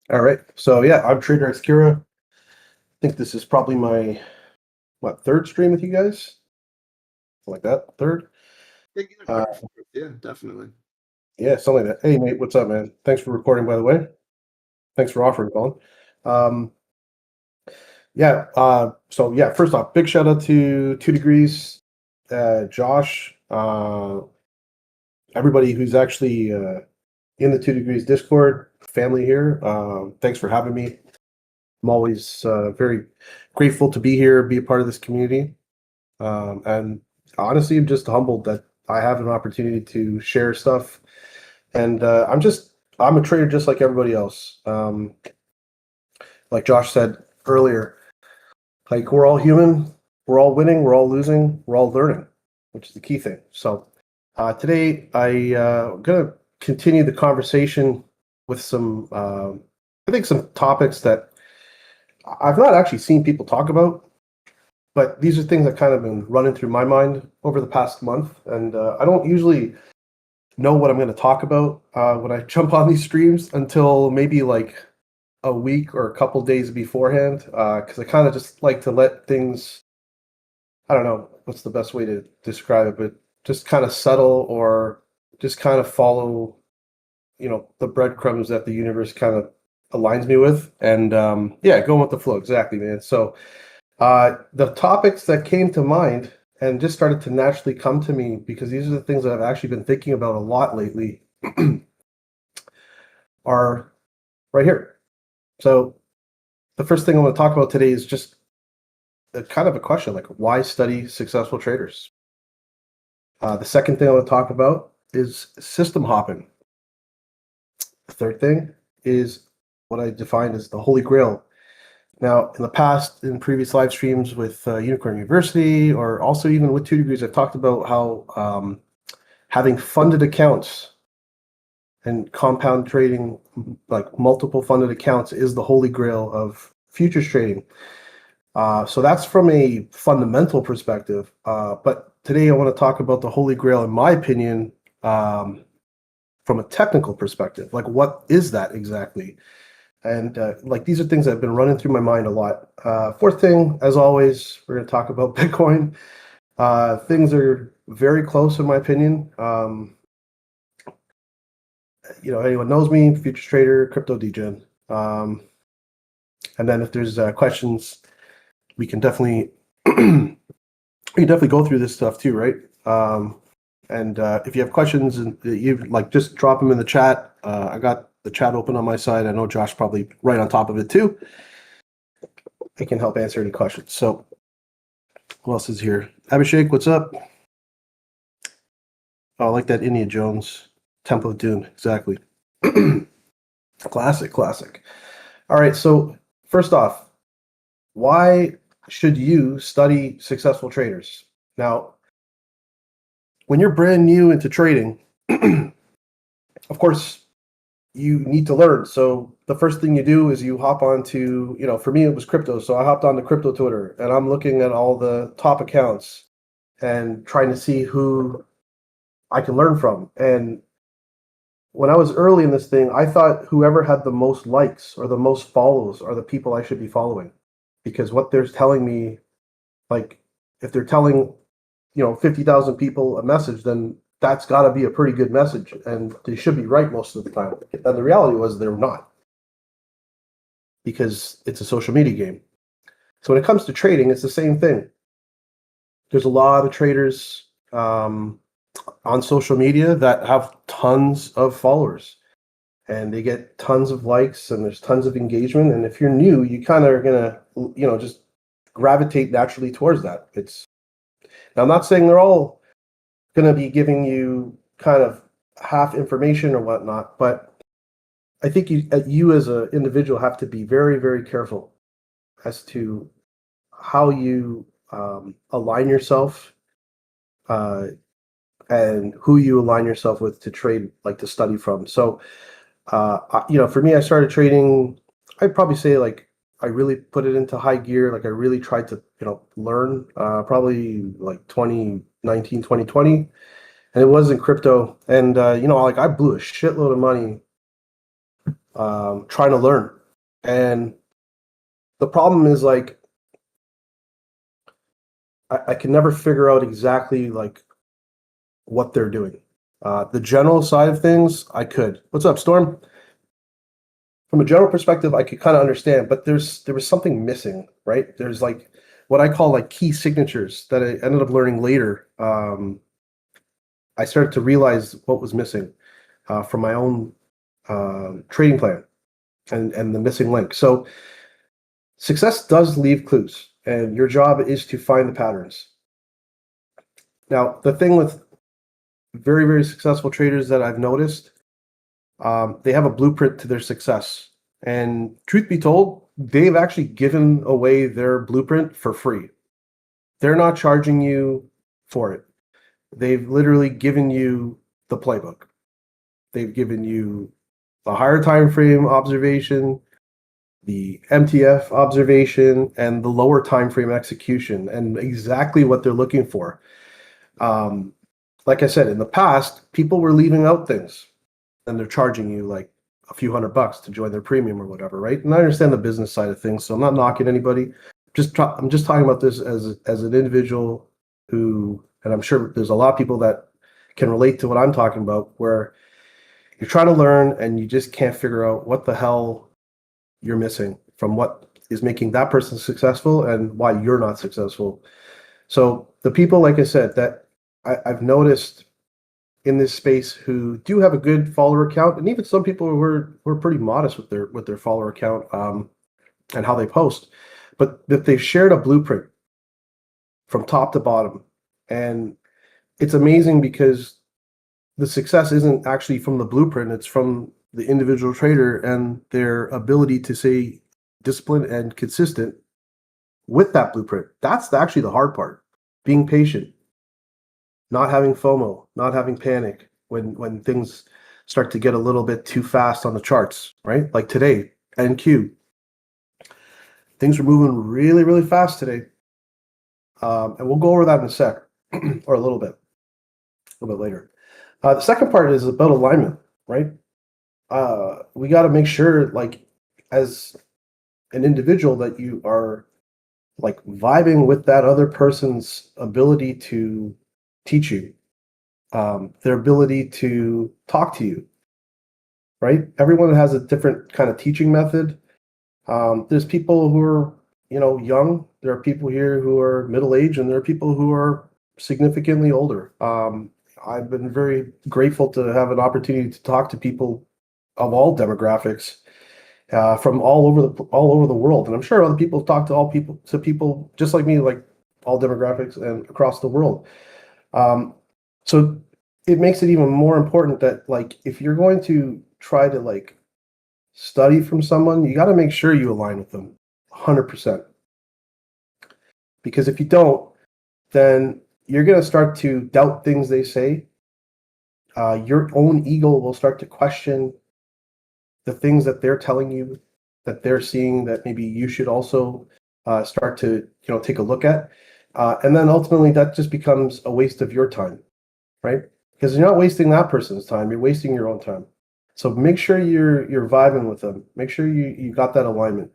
All right. So yeah, I'm Traderxkira. I think this is probably my third stream with you guys, like that. Third. Yeah, you Uh, got it. Yeah, definitely. yeah, something like that. Hey Nate, what's up, man? Thanks for recording, by the way. Thanks for offering, Colin. Um, yeah. So yeah, first off, big shout out to 2 Degrees, Josh, everybody who's actually in the 2 Degrees Discord family here. Thanks for having me. I'm always very grateful to be here, be a part of this community. And honestly, I'm just humbled that I have an opportunity to share stuff. And I'm a trader just like everybody else. Like Josh said earlier, like we're all human, we're all winning, we're all losing, we're all learning, which is the key thing. So today I'm gonna continue the conversation with I think some topics that I've not actually seen people talk about. But these are things that kind of been running through my mind over the past month, and I don't usually know what I'm going to talk about when I jump on these streams until maybe like a week or a couple days beforehand, because I kind of just like to let things. I don't know what's the best way to describe it, but just kind of settle or just kind of follow, the breadcrumbs that the universe kind of aligns me with, and yeah, going with the flow. Exactly, man. So the topics that came to mind and just started to naturally come to me because these are the things that I've actually been thinking about a lot lately are right here. So the first thing I want to talk about today is just kind of a question like why study successful traders? The second thing I want to talk about is system hopping. The third thing is what I defined as the holy grail. Now, in the past, in previous live streams with Unicorn University, or also even with 2 Degrees, I've talked about how having funded accounts and compound trading, like multiple funded accounts, is the holy grail of futures trading. So that's from a fundamental perspective. But today, I want to talk about the holy grail, in my opinion, from a technical perspective. Like, what is that exactly? And like these are things that have been running through my mind a lot. Fourth thing, as always, we're going to talk about Bitcoin. Things are very close, in my opinion. Anyone knows me, futures trader, crypto degen. And then if there's questions, we can definitely go through this stuff too, right? And if you have questions and you like, just drop them in the chat. I got the chat open on my side. I know Josh probably right on top of it too. I can help answer any questions. So who else is here? Abhishek, what's up? Oh, I like that Indiana Jones Temple of Doom. Exactly. Classic. All right. So first off, why should you study successful traders? Now, when you're brand new into trading, of course, you need to learn. So the first thing you do is you hop onto, for me, it was crypto. So I hopped on the crypto Twitter and I'm looking at all the top accounts and trying to see who I can learn from. And when I was early in this thing, I thought whoever had the most likes or the most follows are the people I should be following. Because what they're telling me, like if they're telling, 50,000 people a message, then that's got to be a pretty good message. And they should be right most of the time. And the reality was they're not, because it's a social media game. So when it comes to trading, it's the same thing. There's a lot of traders on social media that have tons of followers and they get tons of likes and there's tons of engagement. And if you're new, you kind of are going to, just gravitate naturally towards that. Now, I'm not saying they're all going to be giving you kind of half information or whatnot, but I think you as an individual have to be very, very careful as to how you align yourself uh, and who you align yourself with to trade, like to study from. So, for me, I started trading, I'd probably say like I really put it into high gear. Like I really tried to, learn probably like 2019, 2020. And it was in crypto. And, like I blew a shitload of money trying to learn. And the problem is like, I can never figure out exactly like what they're doing. The general side of things, I could. What's up, Storm? From a general perspective, I could kind of understand, but there was something missing, right? There's like what I call like key signatures that I ended up learning later. I started to realize what was missing from my own trading plan and the missing link. So success does leave clues, and your job is to find the patterns. Now, the thing with very, very successful traders that I've noticed, they have a blueprint to their success. And truth be told, they've actually given away their blueprint for free. They're not charging you for it. They've literally given you the playbook. They've given you the higher time frame observation, the MTF observation, and the lower time frame execution, and exactly what they're looking for. Like I said, in the past, people were leaving out things, and they're charging you like a few $100 to join their premium or whatever, right? And I understand the business side of things, so I'm not knocking anybody. I'm just talking about this as an individual who, and I'm sure there's a lot of people that can relate to what I'm talking about, where you're trying to learn and you just can't figure out what the hell you're missing from what is making that person successful and why you're not successful. So the people, like I said, that I've noticed in this space who do have a good follower count, and even some people who are pretty modest with their follower count and how they post, but that they've shared a blueprint from top to bottom. And it's amazing because the success isn't actually from the blueprint, it's from the individual trader and their ability to stay disciplined and consistent with that blueprint. That's actually the hard part. Being patient, not having FOMO, not having panic when things start to get a little bit too fast on the charts, right? Like today, NQ. Things are moving really, really fast today. And we'll go over that in a sec, or a little bit later. The second part is about alignment, right? We got to make sure, like, as an individual, that you are like vibing with that other person's ability to teach you, their ability to talk to you, right? Everyone has a different kind of teaching method. There's people who are, young. There are people here who are middle-aged, and there are people who are significantly older. I've been very grateful to have an opportunity to talk to people of all demographics from all over the world, and I'm sure other people talk to people just like me, like all demographics and across the world. So it makes it even more important that, like, if you're going to try to like study from someone, you got to make sure you align with them 100%. Because if you don't, then you're going to start to doubt things they say. Your own ego will start to question the things that they're telling you, that they're seeing, that maybe you should also start to take a look at. And then ultimately that just becomes a waste of your time, right? Because you're not wasting that person's time, you're wasting your own time. So make sure you're vibing with them. Make sure you got that alignment.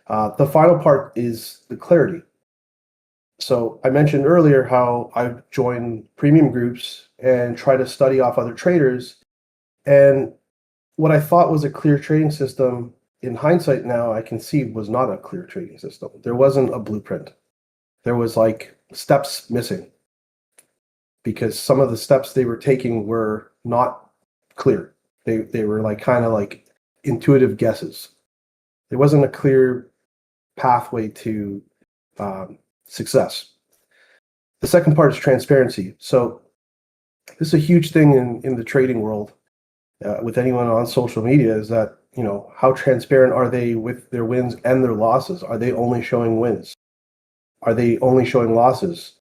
The final part is the clarity. So I mentioned earlier how I've joined premium groups and try to study off other traders. And what I thought was a clear trading system, in hindsight now, I can see was not a clear trading system. There wasn't a blueprint. There was like steps missing because some of the steps they were taking were not clear. They were like kind of like intuitive guesses. There wasn't a clear pathway to success. The second part is transparency. So this is a huge thing in the trading world with anyone on social media, is that, how transparent are they with their wins and their losses? Are they only showing wins? Are they only showing losses?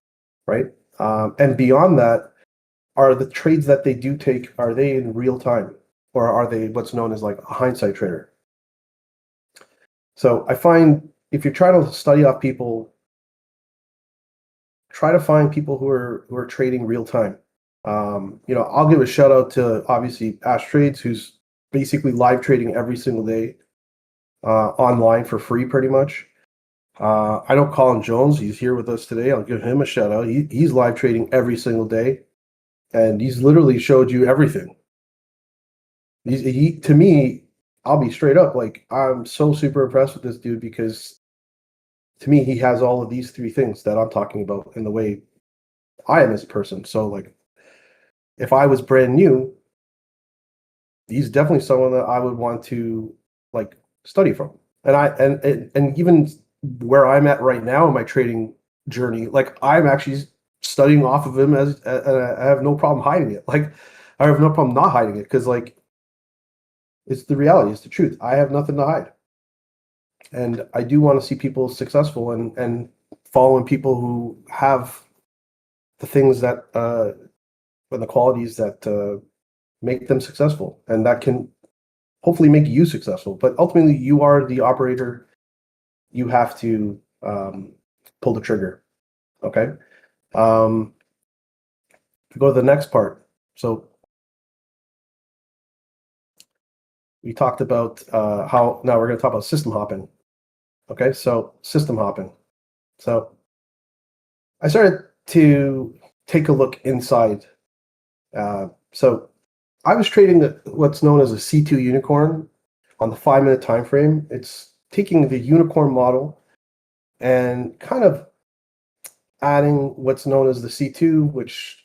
Right? And beyond that, are the trades that they do take, are they in real time? Or are they what's known as like a hindsight trader? So I find if you're trying to study off people, try to find people who are trading real time. I'll give a shout out to obviously Ash Trades, who's basically live trading every single day online for free, pretty much. I know Colin Jones. He's here with us today. I'll give him a shout out. He's live trading every single day, and he's literally showed you everything. To me, I'll be straight up, like, I'm so super impressed with this dude, because to me, he has all of these three things that I'm talking about in the way I am as a person. So, like, if I was brand new, he's definitely someone that I would want to, like, study from. And even where I'm at right now in my trading journey, like, I'm actually studying off of him, and I have no problem hiding it. Like, I have no problem not hiding it, because, like, it's the reality, it's the truth. I have nothing to hide. And I do want to see people successful, and following people who have the things that and the qualities that make them successful, and that can hopefully make you successful. But ultimately, you are the operator. You have to pull the trigger. Okay. Go to the next part. So we talked about how now we're going to talk about system hopping. Okay, so system hopping. So I started to take a look inside. So I was trading what's known as a C2 unicorn on the 5-minute time frame. It's taking the unicorn model and kind of adding what's known as the C2, which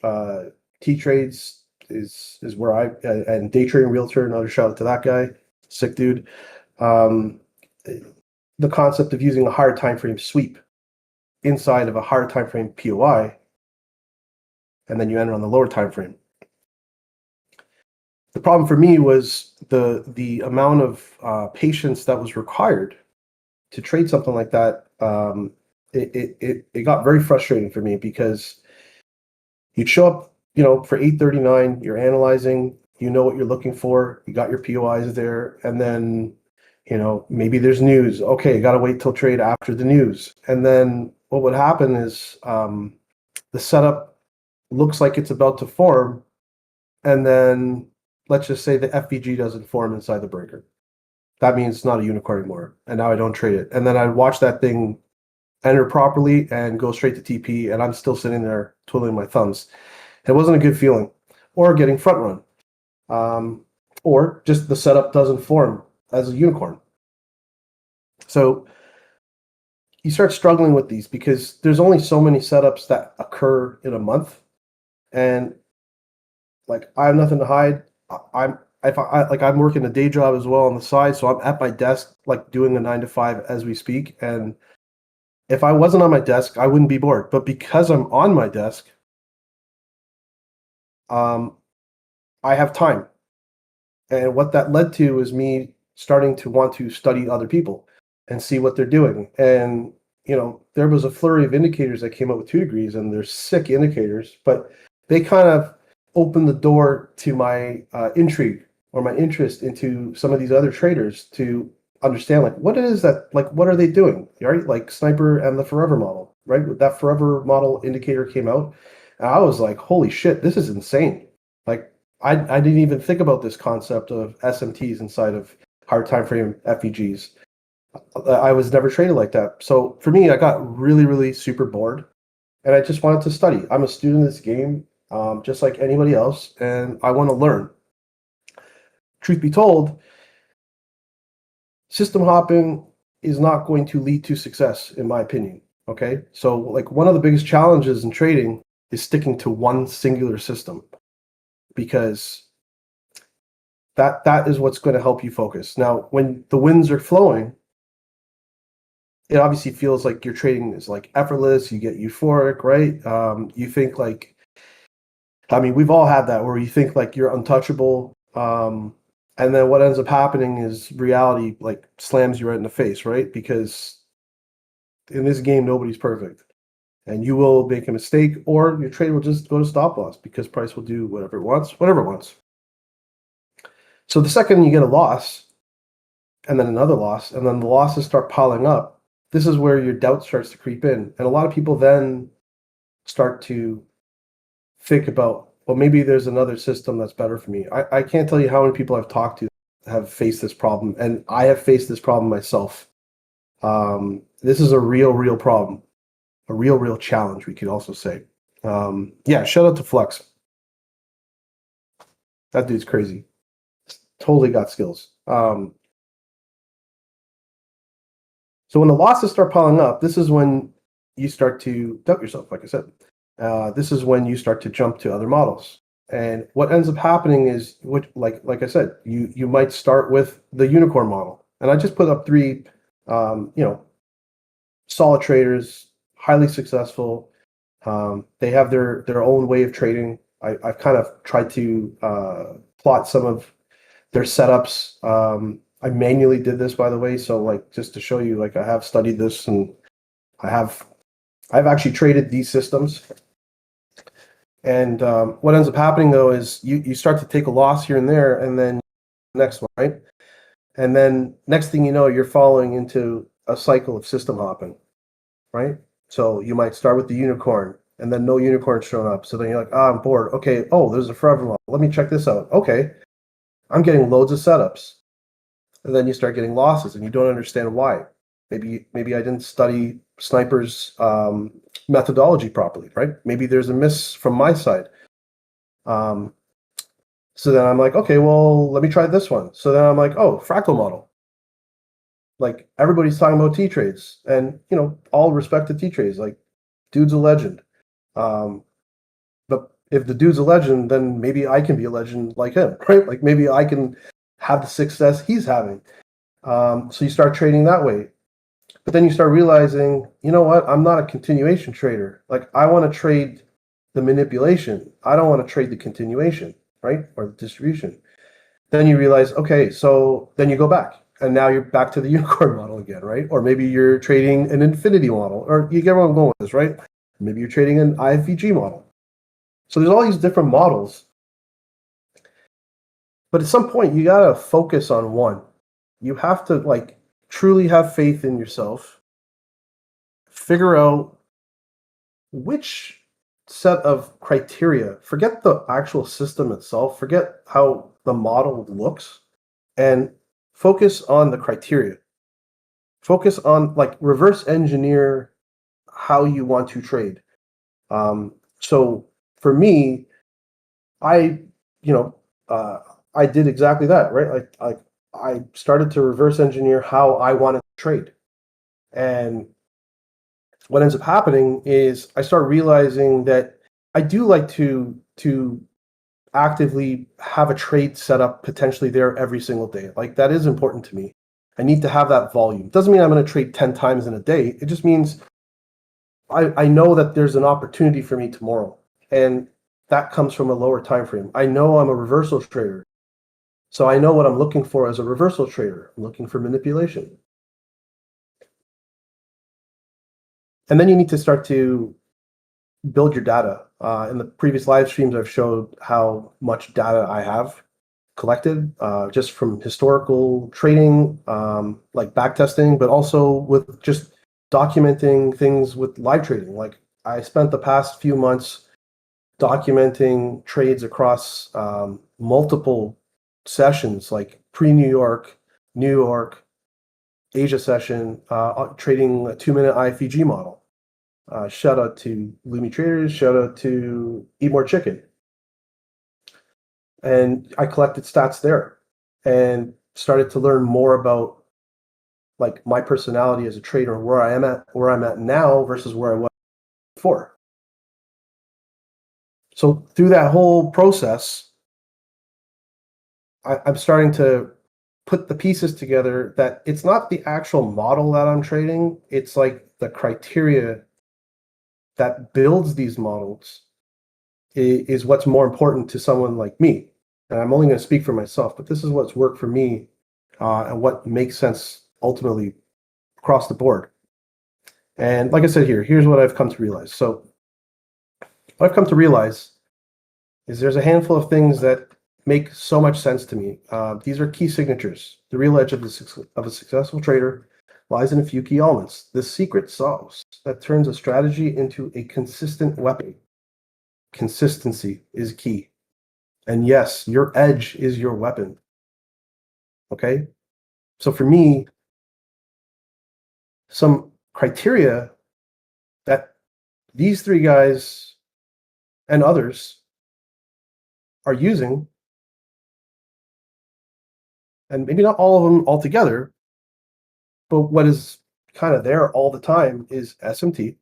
T-Trades is where and Day Trading Realtor, another shout out to that guy, sick dude. The concept of using a higher time frame sweep inside of a higher time frame POI, and then you enter on the lower time frame. The problem for me was the amount of patience that was required to trade something like that. It got very frustrating for me, because you'd show up, for 8:39, you're analyzing, you know what you're looking for, you got your POIs there, and then, maybe there's news. Okay, got to wait till trade after the news. And then what would happen is the setup looks like it's about to form, and then let's just say the FVG doesn't form inside the breaker. That means it's not a unicorn anymore, and now I don't trade it. And then I watch that thing enter properly and go straight to TP, and I'm still sitting there twiddling my thumbs. It wasn't a good feeling. Or getting front run, or just the setup doesn't form as a unicorn. So you start struggling with these, because there's only so many setups that occur in a month, and like, I have nothing to hide. I'm working a day job as well on the side, so I'm at my desk, like, doing a 9 to 5 as we speak. And if I wasn't on my desk, I wouldn't be bored. But because I'm on my desk, I have time. And what that led to is me starting to want to study other people and see what they're doing. And, there was a flurry of indicators that came out with 2 degrees, and they're sick indicators, but they kind of opened the door to my intrigue, or my interest into some of these other traders, to understand, like, what it is that, like, what are they doing, right? Like Sniper and the Forever model, right? That Forever model indicator came out, and I was like, holy shit, this is insane. Like, I didn't even think about this concept of SMTs inside of higher time frame FEGs. I was never traded like that. So for me, I got really, really super bored, and I just wanted to study. I'm a student of this game, just like anybody else, and I want to learn. Truth be told, system hopping is not going to lead to success, in my opinion. Okay, so, like, one of the biggest challenges in trading is sticking to one singular system, because that is what's going to help you focus. Now, when the winds are flowing, it obviously feels like your trading is, like, effortless. You get euphoric, right? You think, like, I mean, we've all had that, where you think, like, you're untouchable. And then what ends up happening is reality, like, slams you right in the face, right? Because in this game, nobody's perfect. And you will make a mistake, or your trade will just go to stop loss, because price will do whatever it wants. So the second you get a loss, and then another loss, and then the losses start piling up, this is where your doubt starts to creep in. And a lot of people then start to think about, well, maybe there's another system that's better for me. I can't tell you how many people I've talked to have faced this problem, and I have faced this problem myself. This is a real problem, a real challenge, we could also say. Yeah, shout out to Flex. That dude's crazy. Totally got skills. So when the losses start piling up, this is when you start to doubt yourself, like I said. This is when you start to jump to other models. And what ends up happening is, like I said, you might start with the unicorn model. And I just put up 3, solid traders, highly successful. They have their own way of trading. I've kind of tried to plot some of their setups. I manually did this, by the way. So like, just to show you, like, I have studied this, and I've actually traded these systems. And what ends up happening, though, is you start to take a loss here and there, and then next one, right? And then next thing you know, you're falling into a cycle of system hopping, right? So you might start with the unicorn, and then no unicorn showing up. So then you're like, I'm bored. Okay, oh, there's a forever model. Let me check this out. Okay, I'm getting loads of setups. And then you start getting losses, and you don't understand why. Maybe I didn't study Sniper's methodology properly, right? Maybe there's a miss from my side. So then I'm like, okay, well, let me try this one. So then I'm like, oh, fractal model. Like, everybody's talking about T-trades, and all respect to T-trades. Like, dude's a legend. But if the dude's a legend, then maybe I can be a legend like him, right? Like, maybe I can have the success he's having. So you start trading that way. But then you start realizing, you know what? I'm not a continuation trader. Like, I want to trade the manipulation. I don't want to trade the continuation, right? Or the distribution. Then you realize, okay, so then you go back, and now you're back to the unicorn model again, right? Or maybe you're trading an infinity model, or you get where I'm going with this, right? Maybe you're trading an IFVG model. So there's all these different models. But at some point, you got to focus on one. You have to, like, truly have faith in yourself, figure out which set of criteria, forget the actual system itself, forget how the model looks, and focus on the criteria. Focus on, like, reverse engineer how you want to trade. So for me, I, I did exactly that, right? I started to reverse engineer how I wanted to trade. And what ends up happening is I start realizing that I do like to actively have a trade set up potentially there every single day. Like, that is important to me. I need to have that volume. Doesn't mean I'm going to trade 10 times in a day. It just means I know that there's an opportunity for me tomorrow. And that comes from a lower time frame. I know I'm a reversal trader. So I know what I'm looking for as a reversal trader. I'm looking for manipulation. And then you need to start to build your data. In the previous live streams, I've showed how much data I have collected just from historical trading, like backtesting, but also with just documenting things with live trading. Like, I spent the past few months documenting trades across multiple sessions, like pre-New York, New York, Asia session, trading a 2-minute IFVG model. Shout out to Lumi Traders, shout out to Eat More Chicken. And I collected stats there and started to learn more about, like, my personality as a trader, where I'm at now versus where I was before. So through that whole process, I'm starting to put the pieces together that it's not the actual model that I'm trading, it's like the criteria that builds these models is what's more important to someone like me. And I'm only going to speak for myself, but this is what's worked for me and what makes sense ultimately across the board. And like I said here's what I've come to realize. So what I've come to realize is there's a handful of things that make so much sense to me. These are key signatures. The real edge of a successful trader lies in a few key elements. The secret sauce that turns a strategy into a consistent weapon. Consistency is key. And yes, your edge is your weapon. Okay. So for me, some criteria that these three guys and others are using, and maybe not all of them altogether, but what is kind of there all the time is SMT,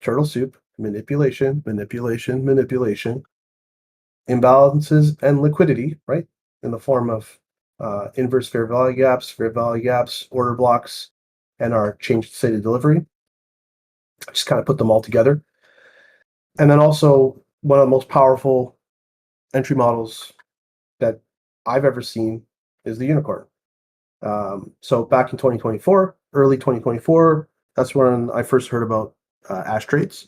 turtle soup, manipulation, manipulation, manipulation, imbalances, and liquidity, right? In the form of inverse fair value gaps, order blocks, and our changed state of delivery. I just kind of put them all together. And then also one of the most powerful entry models that I've ever seen is the unicorn. So back in 2024, early 2024, that's when I first heard about Ash Trades.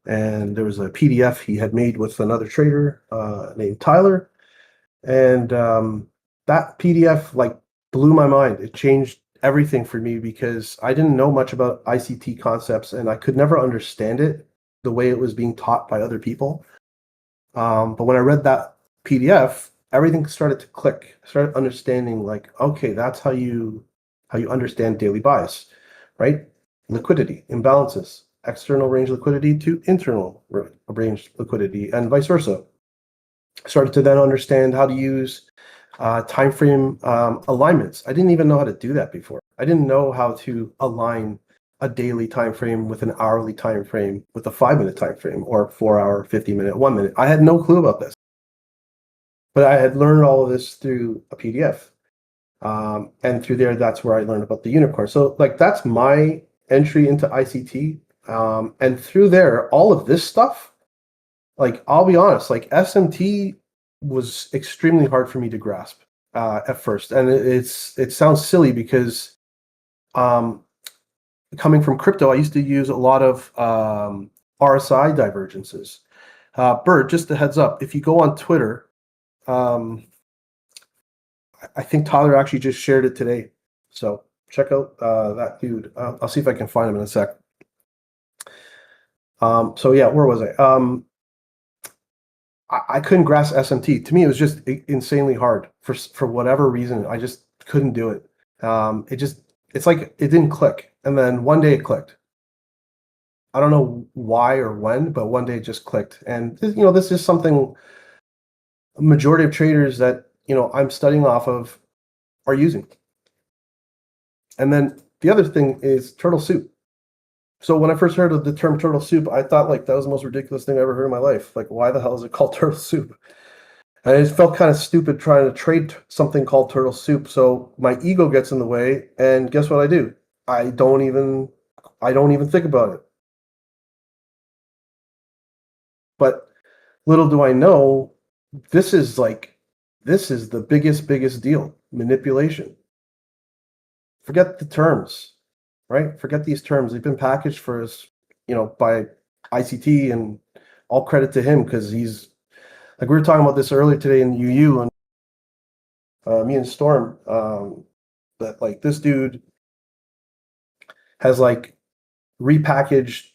And there was a PDF he had made with another trader named Tyler. And that PDF like blew my mind. It changed everything for me because I didn't know much about ICT concepts and I could never understand it the way it was being taught by other people. But when I read that PDF, everything started to click. I started understanding like, okay, that's how you understand daily bias, right? Liquidity, imbalances, external range liquidity to internal range liquidity, and vice versa. I started to then understand how to use time frame alignments. I didn't even know how to do that before. I didn't know how to align a daily time frame with an hourly time frame with a 5-minute time frame or 4-hour, 50-minute, 1 minute. I had no clue about this, but I had learned all of this through a PDF, and through there, that's where I learned about the unicorn. So like that's my entry into ICT, and through there, all of this stuff. Like I'll be honest, like SMT was extremely hard for me to grasp at first, and it sounds silly because coming from crypto, I used to use a lot of RSI divergences. Bert, just a heads up, if you go on Twitter, I think Tyler actually just shared it today, so check out that dude. I'll see if I can find him in a sec. So yeah, where was I? I couldn't grasp SMT. To me, it was just insanely hard for whatever reason. I just couldn't do it. It's like it didn't click. And then one day it clicked. I don't know why or when, but one day it just clicked. And this is something a majority of traders that I'm studying off of are using. And then the other thing is turtle soup. So when I first heard of the term turtle soup, I thought like that was the most ridiculous thing I ever heard in my life. Like, why the hell is it called turtle soup? And it felt kind of stupid trying to trade something called turtle soup. So my ego gets in the way, and guess what I do? I don't even think about it. But little do I know, this is the biggest deal. Manipulation. Forget the terms, right? Forget these terms. They've been packaged for us, by ICT, and all credit to him because he's like we were talking about this earlier today in UU, and me and Storm, that like this dude has like repackaged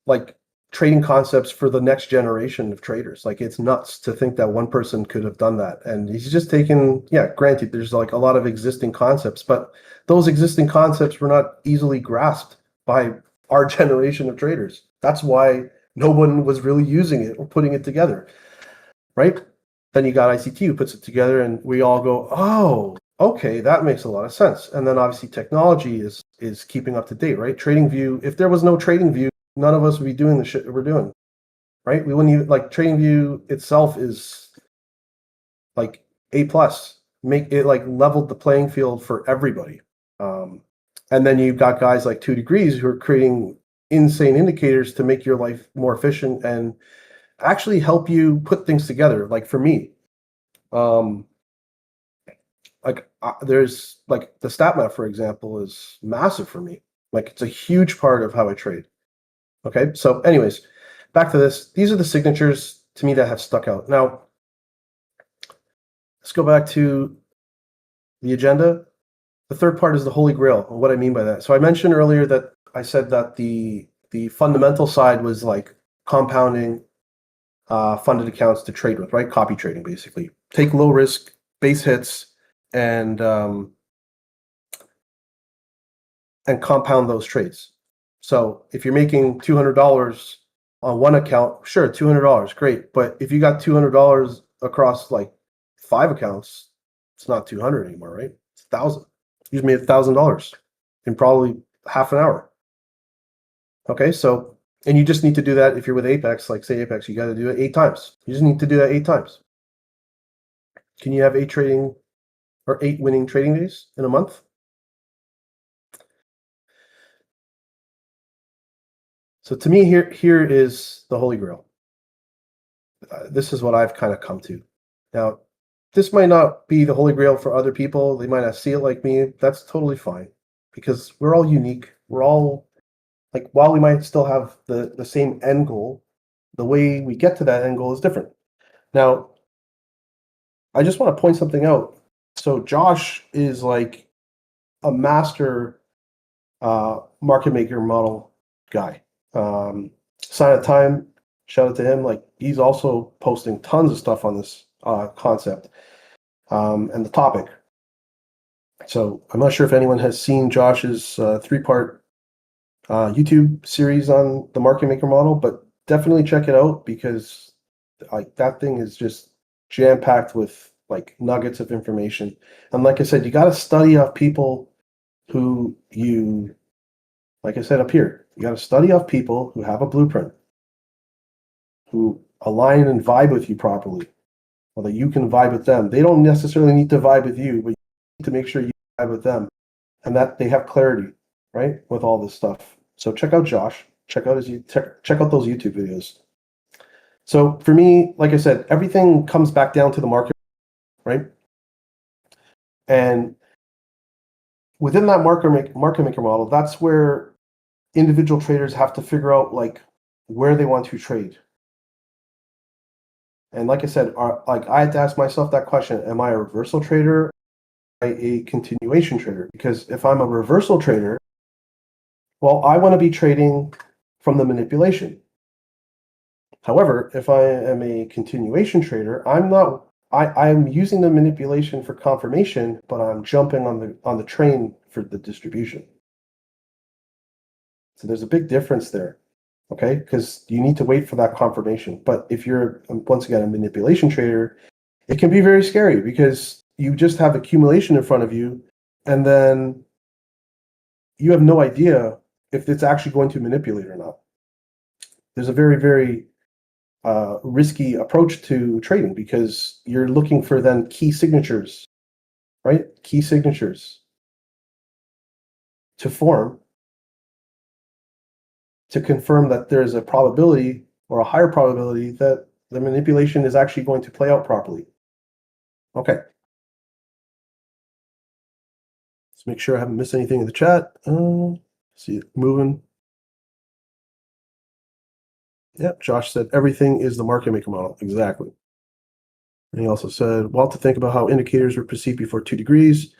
like trading concepts for the next generation of traders. Like it's nuts to think that one person could have done that. And he's just taken, yeah, granted, there's like a lot of existing concepts, but those existing concepts were not easily grasped by our generation of traders. That's why no one was really using it or putting it together, right? Then you got ICT who puts it together and we all go, oh, okay, that makes a lot of sense. And then obviously technology is keeping up to date, right? TradingView, if there was no TradingView, none of us would be doing the shit that we're doing, right? We wouldn't even like TradingView itself is like A plus, make it like leveled the playing field for everybody. And then you've got guys like 2 Degrees who are creating insane indicators to make your life more efficient and actually help you put things together. Like for me, there's like the stat map, for example, is massive for me. Like it's a huge part of how I trade. Okay, so anyways, back to this. These are the signatures to me that have stuck out. Now, let's go back to the agenda. The third part is the Holy Grail, and what I mean by that. So I mentioned earlier that I said that the fundamental side was like compounding funded accounts to trade with, right? Copy trading, basically. take low risk base hits and compound those trades. So if you're making $200 on one account, sure, $200, great. But if you got $200 across like 5 accounts, it's not 200 anymore, right? It's 1,000. You just made $1,000 in probably half an hour. Okay, so, and you just need to do that if you're with Apex, like say Apex, you got to do it 8 times. You just need to do that 8 times. Can you have 8 winning trading days in a month? So to me, here is the Holy Grail. This is what I've kind of come to. Now, this might not be the Holy Grail for other people. They might not see it like me. That's totally fine because we're all unique. We're all like, while we might still have the same end goal, the way we get to that end goal is different. Now, I just want to point something out. So Josh is like a master market maker model guy. Sign of Time, shout out to him. Like he's also posting tons of stuff on this concept and the topic. So I'm not sure if anyone has seen Josh's 3-part YouTube series on the market maker model, but definitely check it out because like that thing is just jam-packed with like nuggets of information. And like I said, you got to study off people who you, like I said up here, you got to study off people who have a blueprint, who align and vibe with you properly, or that you can vibe with them. They don't necessarily need to vibe with you, but you need to make sure you vibe with them and that they have clarity, right, with all this stuff. So check out Josh. Check out check out those YouTube videos. So for me, like I said, everything comes back down to the market, right? And within that market maker model, that's where individual traders have to figure out like where they want to trade. And like I said, like I had to ask myself that question: am I a reversal trader, or a continuation trader? Because if I'm a reversal trader, well, I want to be trading from the manipulation. However, if I am a continuation trader, I'm using the manipulation for confirmation, but I'm jumping on the train for the distribution. So there's a big difference there, okay? Because you need to wait for that confirmation. But if you're, once again, a manipulation trader, it can be very scary because you just have accumulation in front of you, and then you have no idea if it's actually going to manipulate or not. There's a very, very risky approach to trading because you're looking for then key signatures, right? Key signatures to form to confirm that there's a probability or a higher probability that the manipulation is actually going to play out properly. Okay. Let's make sure I haven't missed anything in the chat. See it moving. Yep, Josh said everything is the market maker model. Exactly. And he also said, well, to think about how indicators were perceived before 2 degrees.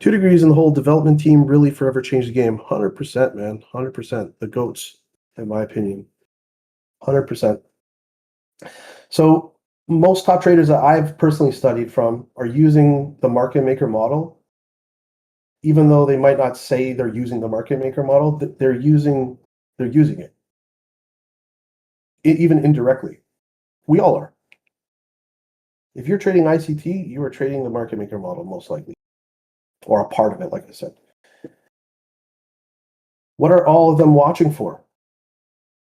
2 degrees and the whole development team really forever changed the game. 100%, man. 100%. The GOATs, in my opinion. 100%. So most top traders that I've personally studied from are using the market maker model. Even though they might not say they're using the market maker model, they're using it. Even indirectly. We all are. If you're trading ICT, you are trading the market maker model most likely, or a part of it, like I said. What are all of them watching for?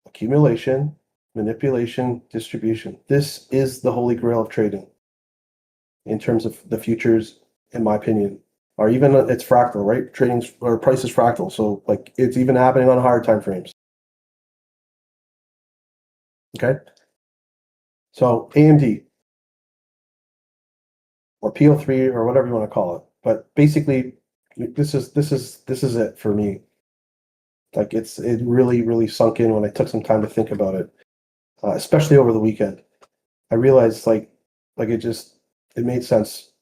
Accumulation, manipulation, distribution. This is the holy grail of trading in terms of the futures, in my opinion. Or even it's fractal, right? Trading or price is fractal. So like it's even happening on higher time frames. Okay. So AMD or PO3 or whatever you want to call it. But basically this is it for me. Like it really, really sunk in when I took some time to think about it, especially over the weekend. I realized like it made sense.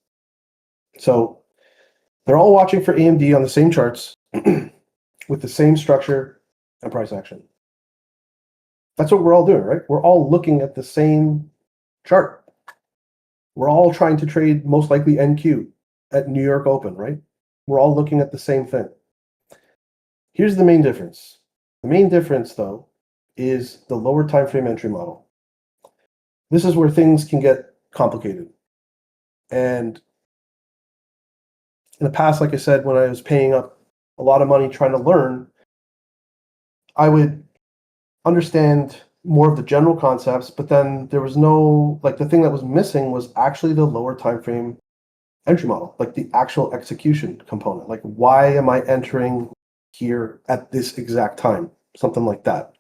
So they're all watching for AMD on the same charts with the same structure and price action. That's what we're all doing, right? We're all looking at the same chart. We're all trying to trade most likely NQ at New York Open, right? We're all looking at the same thing. Here's the main difference. The main difference, though, is the lower time frame entry model. This is where things can get complicated. And in the past, like I said, when I was paying up a lot of money trying to learn, I would understand more of the general concepts, but then there was no, like, the thing that was missing was actually the lower time frame entry model, like the actual execution component. Like, why am I entering here at this exact time? Something like that.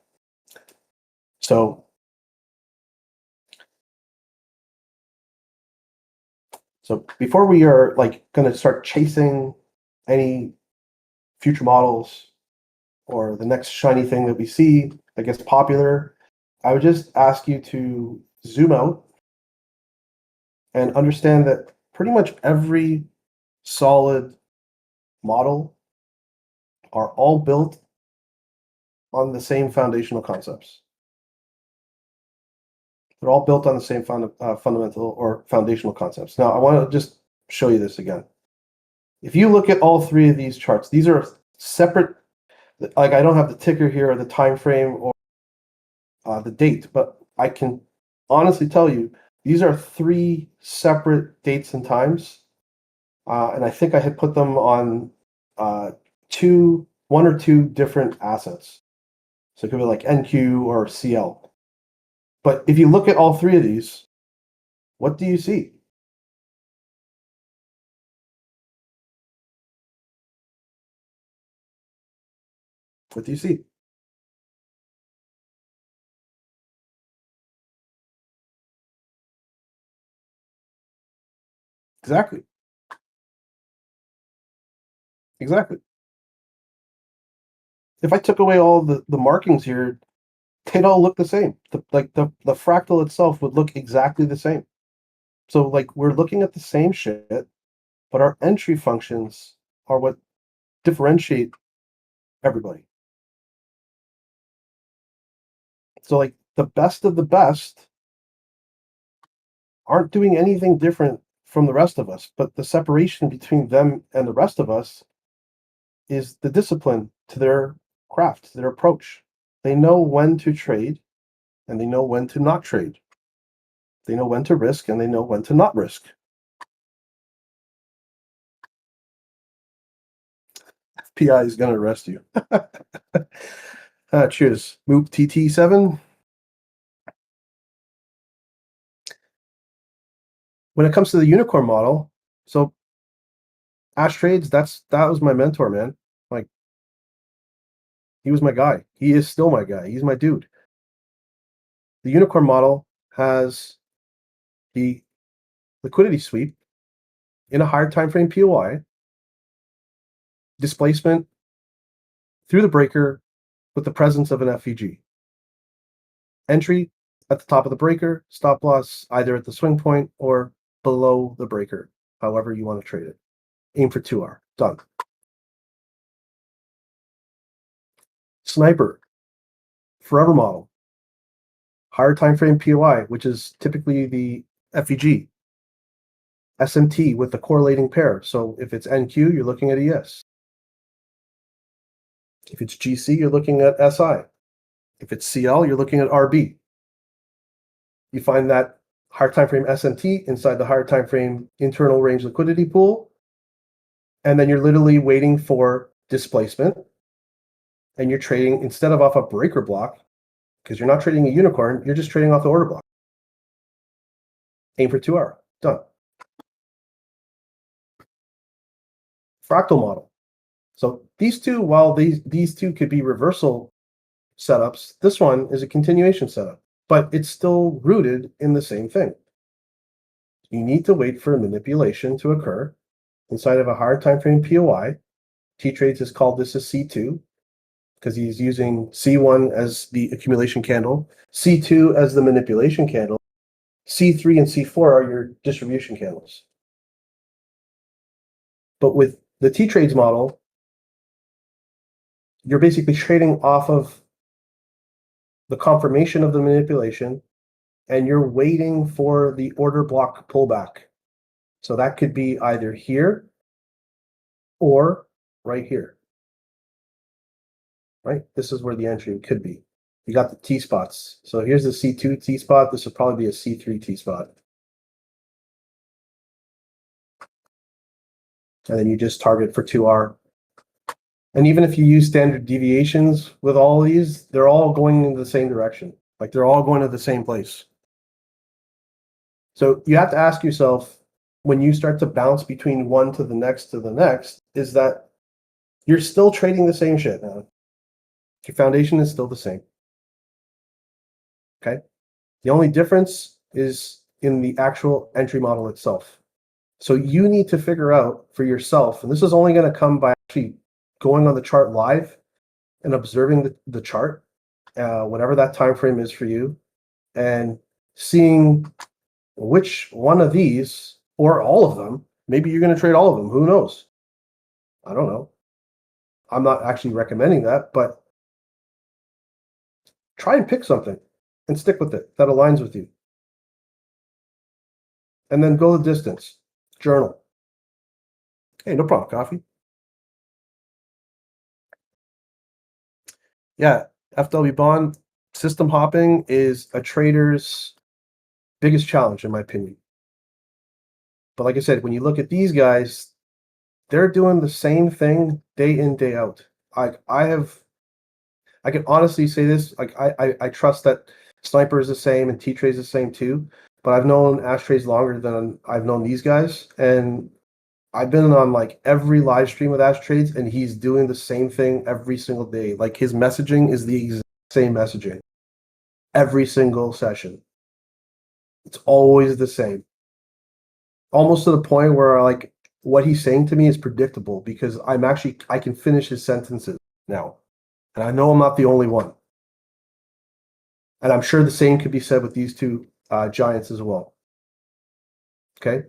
So before we are like going to start chasing any future models or the next shiny thing that we see that gets popular, I would just ask you to zoom out and understand that pretty much every solid model are all built on the same foundational concepts. They're all built on the same fundamental or foundational concepts. Now, I want to just show you this again. If you look at all three of these charts, these are separate. Like, I don't have the ticker here or the time frame or the date, but I can honestly tell you these are three separate dates and times. And I think I had put them on one or two different assets. So it could be like NQ or CL. But if you look at all three of these, what do you see? What do you see? Exactly. Exactly. If I took away all the markings here, they'd all look the same. The fractal itself would look exactly the same. So, like, we're looking at the same shit, but our entry functions are what differentiate everybody. So, like, the best of the best aren't doing anything different from the rest of us, but the separation between them and the rest of us is the discipline to their craft, their approach. They know when to trade and they know when to not trade. They know when to risk and they know when to not risk. PI is going to arrest you. Cheers. Moop TT7. When it comes to the unicorn model, so Ash Trades, that was my mentor, man. Like, he was my guy. He is still my guy. He's my dude. The unicorn model has the liquidity sweep in a higher time frame POI, displacement through the breaker with the presence of an FEG. Entry at the top of the breaker, stop loss either at the swing point or below the breaker, however you want to trade it. Aim for 2R. Done. Sniper, forever model, higher time frame POI, which is typically the FEG. SMT with the correlating pair. So if it's NQ, you're looking at ES. If it's GC, you're looking at SI. If it's CL, you're looking at RB. You find that higher time frame SMT inside the higher time frame internal range liquidity pool, and then you're literally waiting for displacement, and you're trading instead of off a breaker block, because you're not trading a unicorn, you're just trading off the order block. Aim for 2R. Done. Fractal model. So these two, while these two could be reversal setups, this one is a continuation setup, but it's still rooted in the same thing. You need to wait for a manipulation to occur inside of a higher time frame POI. T-Trades has called this a C2 because he's using C1 as the accumulation candle, C2 as the manipulation candle, C3 and C4 are your distribution candles. But with the T-Trades model, you're basically trading off of the confirmation of the manipulation and you're waiting for the order block pullback. So that could be either here or right here. Right? This is where the entry could be. You got the T spots. So here's the C2 T spot. This would probably be a C3 T spot. And then you just target for 2R. And even if you use standard deviations with all of these, they're all going in the same direction. Like they're all going to the same place. So you have to ask yourself, when you start to bounce between one to the next, is that you're still trading the same shit now. Your foundation is still the same. Okay? The only difference is in the actual entry model itself. So you need to figure out for yourself, and this is only going to come by actually going on the chart live and observing the chart, whatever that time frame is for you, and seeing which one of these, or all of them, maybe you're going to trade all of them. Who knows? I don't know. I'm not actually recommending that, but try and pick something and stick with it that aligns with you. And then go the distance. Journal. Hey, no problem, coffee. Yeah, FW bond system hopping is a trader's biggest challenge, in my opinion. But like I said, when you look at these guys, they're doing the same thing day in, day out. I can honestly say this, like I trust that Sniper is the same and T-Trade is the same too, but I've known Ashtrays longer than I've known these guys, and I've been on like every live stream with Ashtrades, and he's doing the same thing every single day. Like his messaging is the exact same messaging every single session. It's always the same. Almost to the point where like what he's saying to me is predictable because I can finish his sentences now. And I know I'm not the only one. And I'm sure the same could be said with these two giants as well. Okay?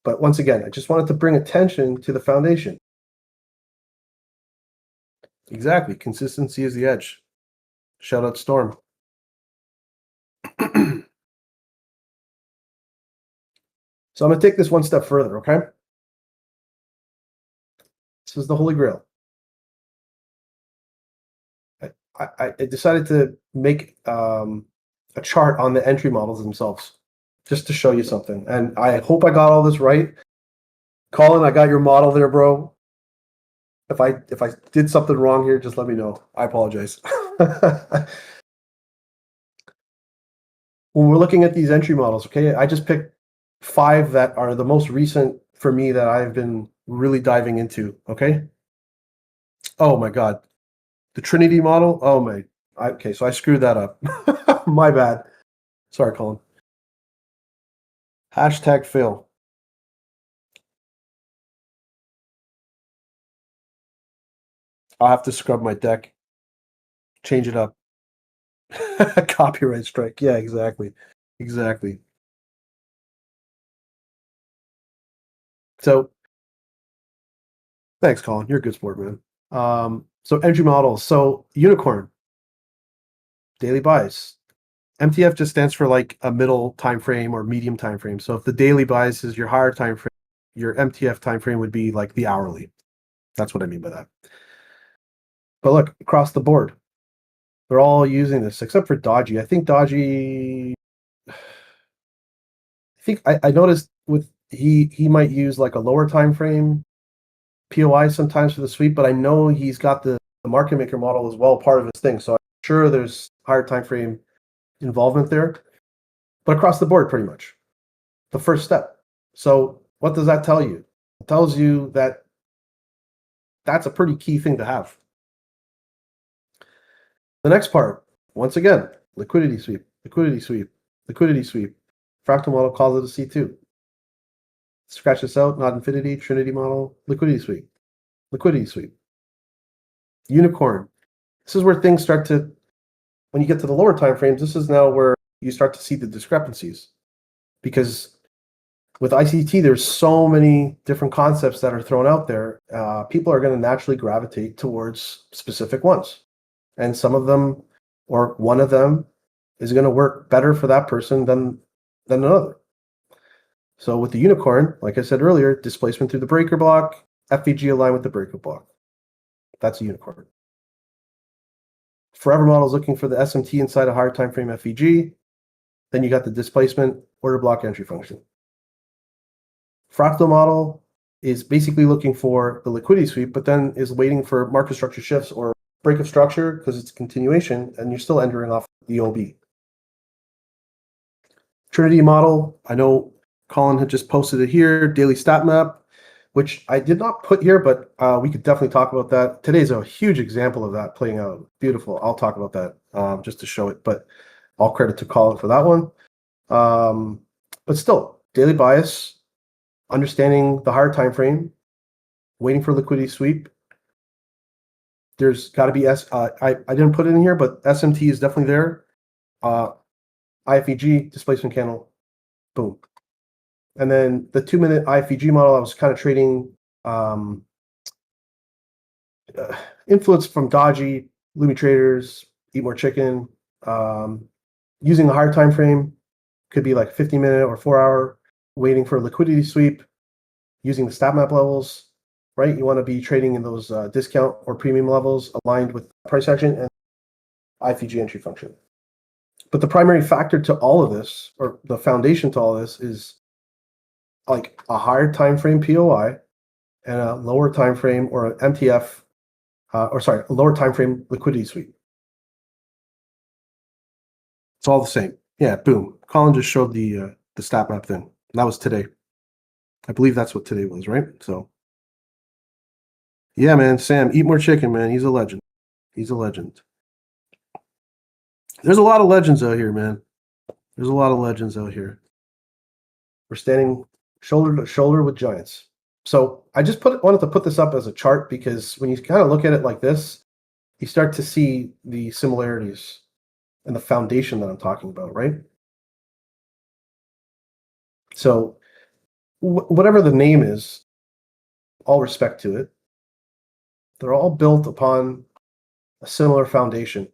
But once again, I just wanted to bring attention to the foundation. Exactly. Consistency is the edge. Shout out Storm. So I'm going to take this one step further, okay? This is the Holy Grail. I decided to make a chart on the entry models themselves, just to show you something. And I hope I got all this right. Colin, I got your model there, bro. If I did something wrong here, just let me know. I apologize. When we're looking at these entry models, okay, I just picked 5 that are the most recent for me that I've been really diving into, okay? Oh my God. The Trinity model? Oh my. Okay, so I screwed that up. My bad. Sorry, Colin. Hashtag fail. I'll have to scrub my deck. Change it up. Copyright strike. Yeah, exactly. Exactly. So, thanks, Colin. You're a good sport, man. So entry models. So unicorn, daily buys. MTF just stands for like a middle time frame or medium time frame. So if the daily buys is your higher time frame, your MTF time frame would be like the hourly. That's what I mean by that. But look, across the board, they're all using this except for Dodgy. I think Dodgy. I noticed with he might use like a lower time frame POI sometimes for the sweep, but I know he's got the market maker model as well, part of his thing. So I'm sure there's higher time frame involvement there. But across the board, pretty much. The first step. So what does that tell you? It tells you that that's a pretty key thing to have. The next part, once again, liquidity sweep, liquidity sweep, liquidity sweep. Fractal model calls it a C2. Scratch this out, not infinity, Trinity model, liquidity sweep, liquidity sweep. Unicorn. This is where things start to, when you get to the lower time frames, this is now where you start to see the discrepancies. Because with ICT, there's so many different concepts that are thrown out there. People are going to naturally gravitate towards specific ones. And some of them, or one of them, is going to work better for that person than another. So with the unicorn, like I said earlier, displacement through the breaker block, FVG aligned with the breaker block. That's a unicorn. Forever model is looking for the SMT inside a higher time frame FVG. Then you got the displacement order block entry function. Fractal model is basically looking for the liquidity sweep, but then is waiting for market structure shifts or break of structure because it's a continuation and you're still entering off the OB. Trinity model, I know Colin had just posted it here, daily stat map, which I did not put here, but we could definitely talk about that. Today's a huge example of that playing out. Beautiful. I'll talk about that just to show it, but all credit to Colin for that one. But still, daily bias, understanding the higher time frame, waiting for liquidity sweep. There's got to be I didn't put it in here, but SMT is definitely there. IFEG displacement candle, boom. And then the 2-minute IFEG model, I was kind of trading influence from Dodgy, Lumi Traders, Eat More Chicken, using the higher time frame, could be like 50-minute or 4-hour, waiting for a liquidity sweep, using the stat map levels, right? You want to be trading in those discount or premium levels aligned with price action and IFEG entry function. But the primary factor to all of this, or the foundation to all this, is like a higher time frame POI and a lower time frame or an MTF, a lower time frame liquidity sweep. It's all the same. Yeah, boom. Colin just showed the stat map thing. That was today. I believe that's what today was, right? So, yeah, man, Sam, Eat More Chicken, man. He's a legend. He's a legend. There's a lot of legends out here, man. There's a lot of legends out here. We're standing shoulder to shoulder with giants. So I just wanted to put this up as a chart because when you kind of look at it like this, you start to see the similarities and the foundation that I'm talking about, right? So whatever the name is, all respect to it, they're all built upon a similar foundation.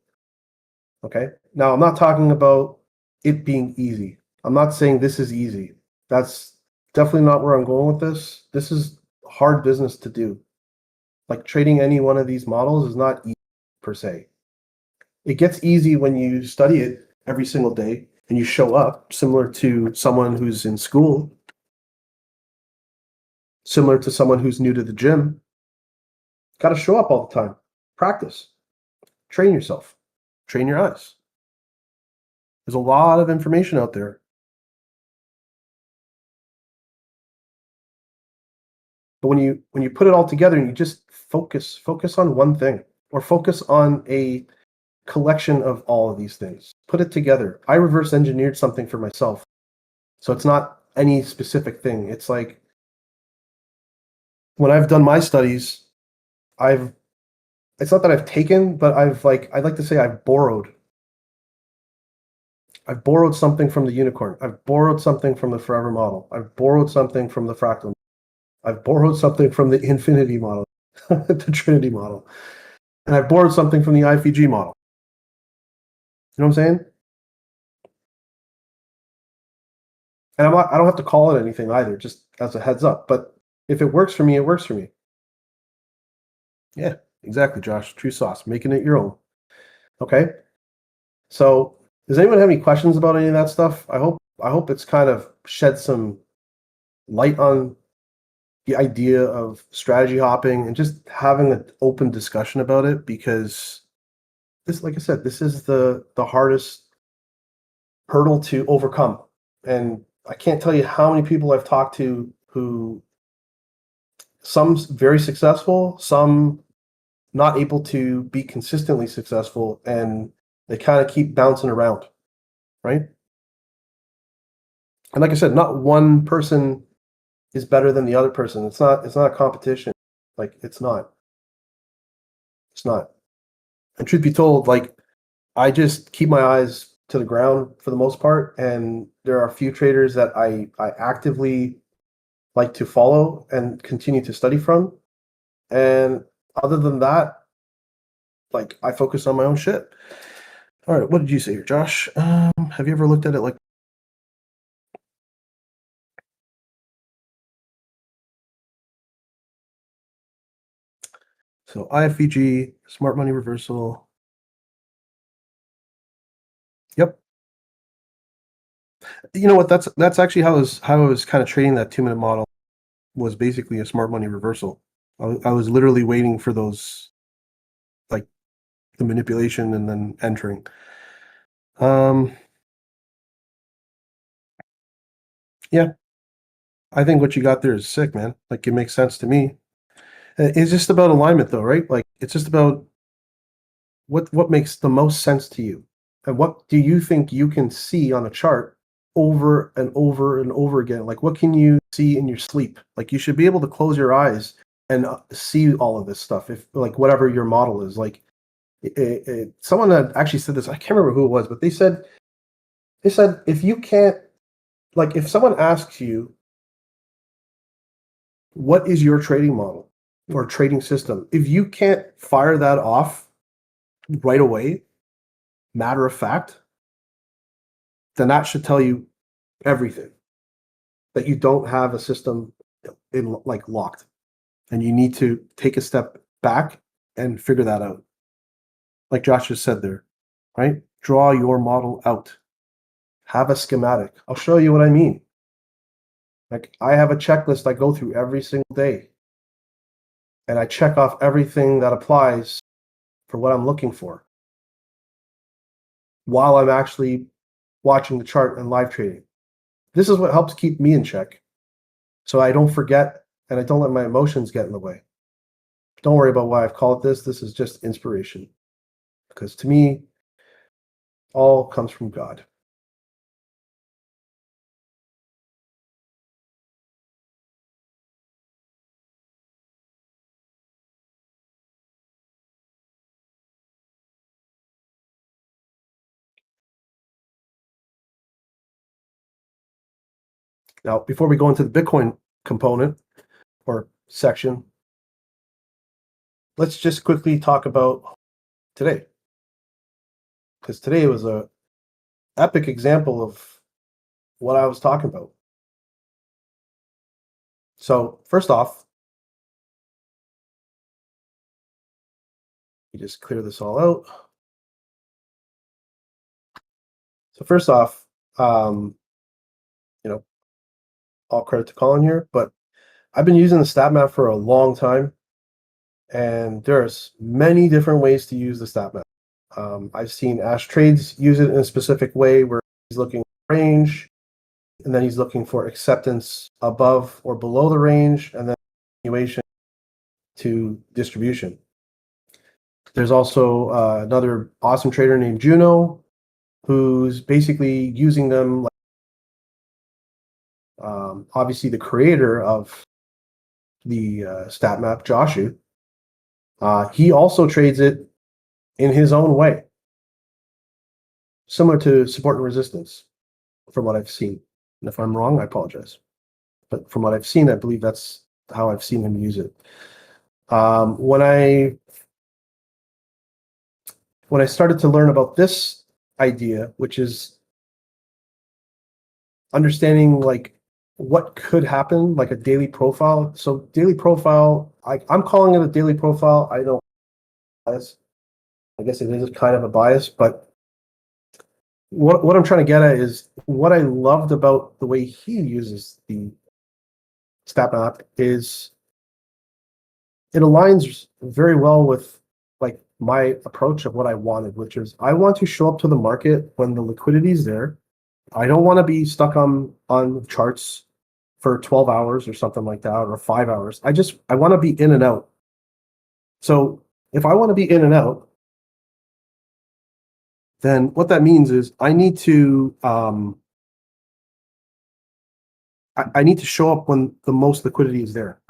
Okay. Now, I'm not talking about it being easy. I'm not saying this is easy. That's definitely not where I'm going with this. This is hard business to do. Like trading any one of these models is not easy per se. It gets easy when you study it every single day and you show up, similar to someone who's in school, similar to someone who's new to the gym. Got to show up all the time. Practice. Train yourself. Train your eyes. There's a lot of information out there. But when you put it all together and you just focus on one thing, or focus on a collection of all of these things, put it together. I reverse engineered something for myself. So it's not any specific thing. It's like when I've done my studies, it's not that I've taken, but I'd like to say I've borrowed. I've borrowed something from the unicorn. I've borrowed something from the forever model. I've borrowed something from the fractal. I've borrowed something from the infinity model, the Trinity model. And I've borrowed something from the IFEG model. You know what I'm saying? And I don't have to call it anything either, just as a heads up. But if it works for me, it works for me. Yeah, exactly, Josh. True sauce, making it your own. Okay. So does anyone have any questions about any of that stuff? I hope it's kind of shed some light on the idea of strategy hopping and just having an open discussion about it, because this, like I said, this is the hardest hurdle to overcome. And I can't tell you how many people I've talked to who, some very successful, some not able to be consistently successful, and they kind of keep bouncing around, right? And like I said, not one person is better than the other person. It's not a competition. Like it's not. And truth be told, like I just keep my eyes to the ground for the most part, and there are a few traders that I actively like to follow and continue to study from. And other than that, like I focus on my own shit. All right, what did you say here, Josh? Have you ever looked at it like? So IFVG, smart money reversal. Yep. You know what? That's actually how I was kind of trading that 2-minute model, was basically a smart money reversal. I was literally waiting for those, like the manipulation and then entering. Yeah, I think what you got there is sick, man. Like, it makes sense to me. It's just about alignment, though, right? Like, it's just about what makes the most sense to you, and what do you think you can see on a chart over and over and over again. Like, what can you see in your sleep? Like, you should be able to close your eyes and see all of this stuff, if like whatever your model is. Like, someone that actually said this, I can't remember who it was, but they said if you can't, like, if someone asks you what is your trading model or trading system, if you can't fire that off right away, matter of fact, then that should tell you everything, that you don't have a system in, like, locked, and you need to take a step back and figure that out. Like Josh just said there, right? Draw your model out. Have a schematic. I'll show you what I mean. Like, I have a checklist I go through every single day, and I check off everything that applies for what I'm looking for while I'm actually watching the chart and live trading. This is what helps keep me in check, so I don't forget and I don't let my emotions get in the way. Don't worry about why I've called it this. This is just inspiration, because to me, all comes from God. Now, before we go into the Bitcoin component or section, let's just quickly talk about today, because today was a epic example of what I was talking about. So first off, you just clear this all out. So first off, you know, all credit to Colin here, but I've been using the stat map for a long time, and there's many different ways to use the stat map. I've seen Ash Trades use it in a specific way where he's looking at range, and then he's looking for acceptance above or below the range, and then continuation to distribution. There's also another awesome trader named Juno, who's basically using them. Obviously, the creator of the stat map, Joshu, he also trades it in his own way, similar to support and resistance, from what I've seen. And if I'm wrong, I apologize. But from what I've seen, I believe that's how I've seen him use it. When I started to learn about this idea, which is understanding, like, what could happen, like a daily profile. So daily profile, I'm calling it a daily profile. I don't bias. I guess it is kind of a bias, but what I'm trying to get at is what I loved about the way he uses the stat map is it aligns very well with, like, my approach of what I wanted, which is I want to show up to the market when the liquidity is there. I don't want to be stuck on charts for 12 hours or something like that, or 5 hours. I want to be in and out. So if I want to be in and out, then what that means is I need to I need to show up when the most liquidity is there,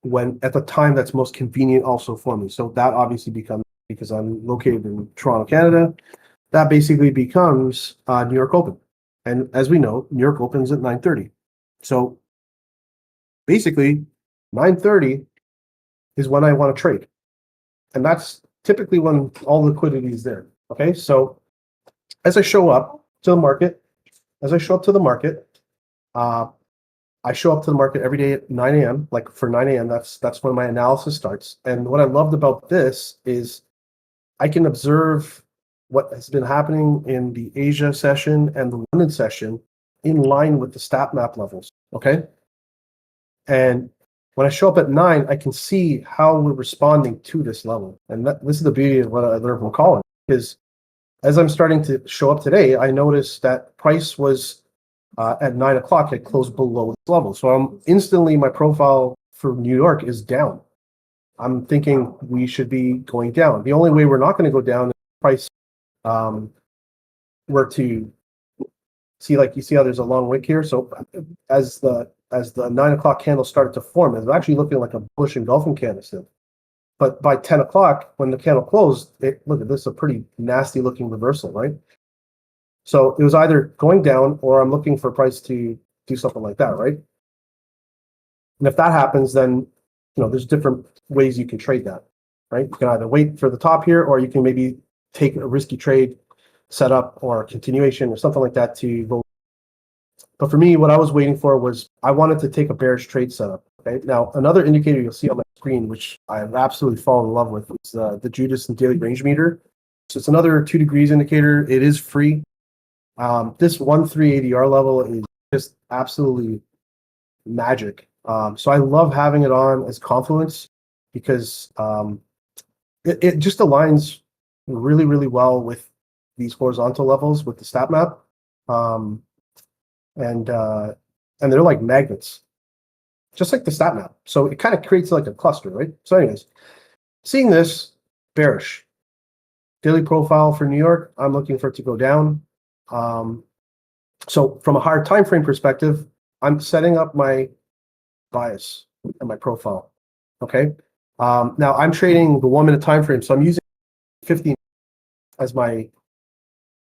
when at the time that's most convenient also for me. So that obviously becomes, because I'm located in Toronto, Canada, that basically becomes New York Open. And as we know, New York opens at 9:30. So basically 9:30 is when I want to trade. And that's typically when all liquidity is there. Okay, so as I show up to the market, I show up to the market every day at 9 a.m. Like for 9 a.m., that's when my analysis starts. And what I loved about this is I can observe what has been happening in the Asia session and the London session in line with the stat map levels. Okay. And when I show up at 9, I can see how we're responding to this level. And this is the beauty of what I learned from Colin, is as I'm starting to show up today, I noticed that price was at 9 o'clock, it closed below this level. So I'm instantly, my profile for New York is down. I'm thinking we should be going down. The only way we're not going to go down is price were to see, like you see how there's a long wick here. So as the 9 o'clock candle started to form, it's actually looking like a bullish engulfing candlestick. But by 10 o'clock, when the candle closed, look at this, a pretty nasty looking reversal, right? So it was either going down or I'm looking for price to do something like that, right? And if that happens, then there's different ways you can trade that, right? You can either wait for the top here, or you can maybe take a risky trade setup or continuation or something like that to go. But for me, what I was waiting for was I wanted to take a bearish trade setup. Okay. Now, another indicator you'll see on my screen, which I have absolutely fallen in love with, is the Judas and Daily Range Meter. So it's another 2 degrees indicator. It is free. This 1.3 ADR level is just absolutely magic. So I love having it on as confluence because it just aligns really, really well with these horizontal levels with the stat map. And they're like magnets, just like the stat map. So it kind of creates like a cluster, right? So anyways, seeing this bearish daily profile for New York, I'm looking for it to go down. So from a higher time frame perspective, I'm setting up my bias and my profile. Okay. Now I'm trading the 1 minute time frame, so I'm using 15 as my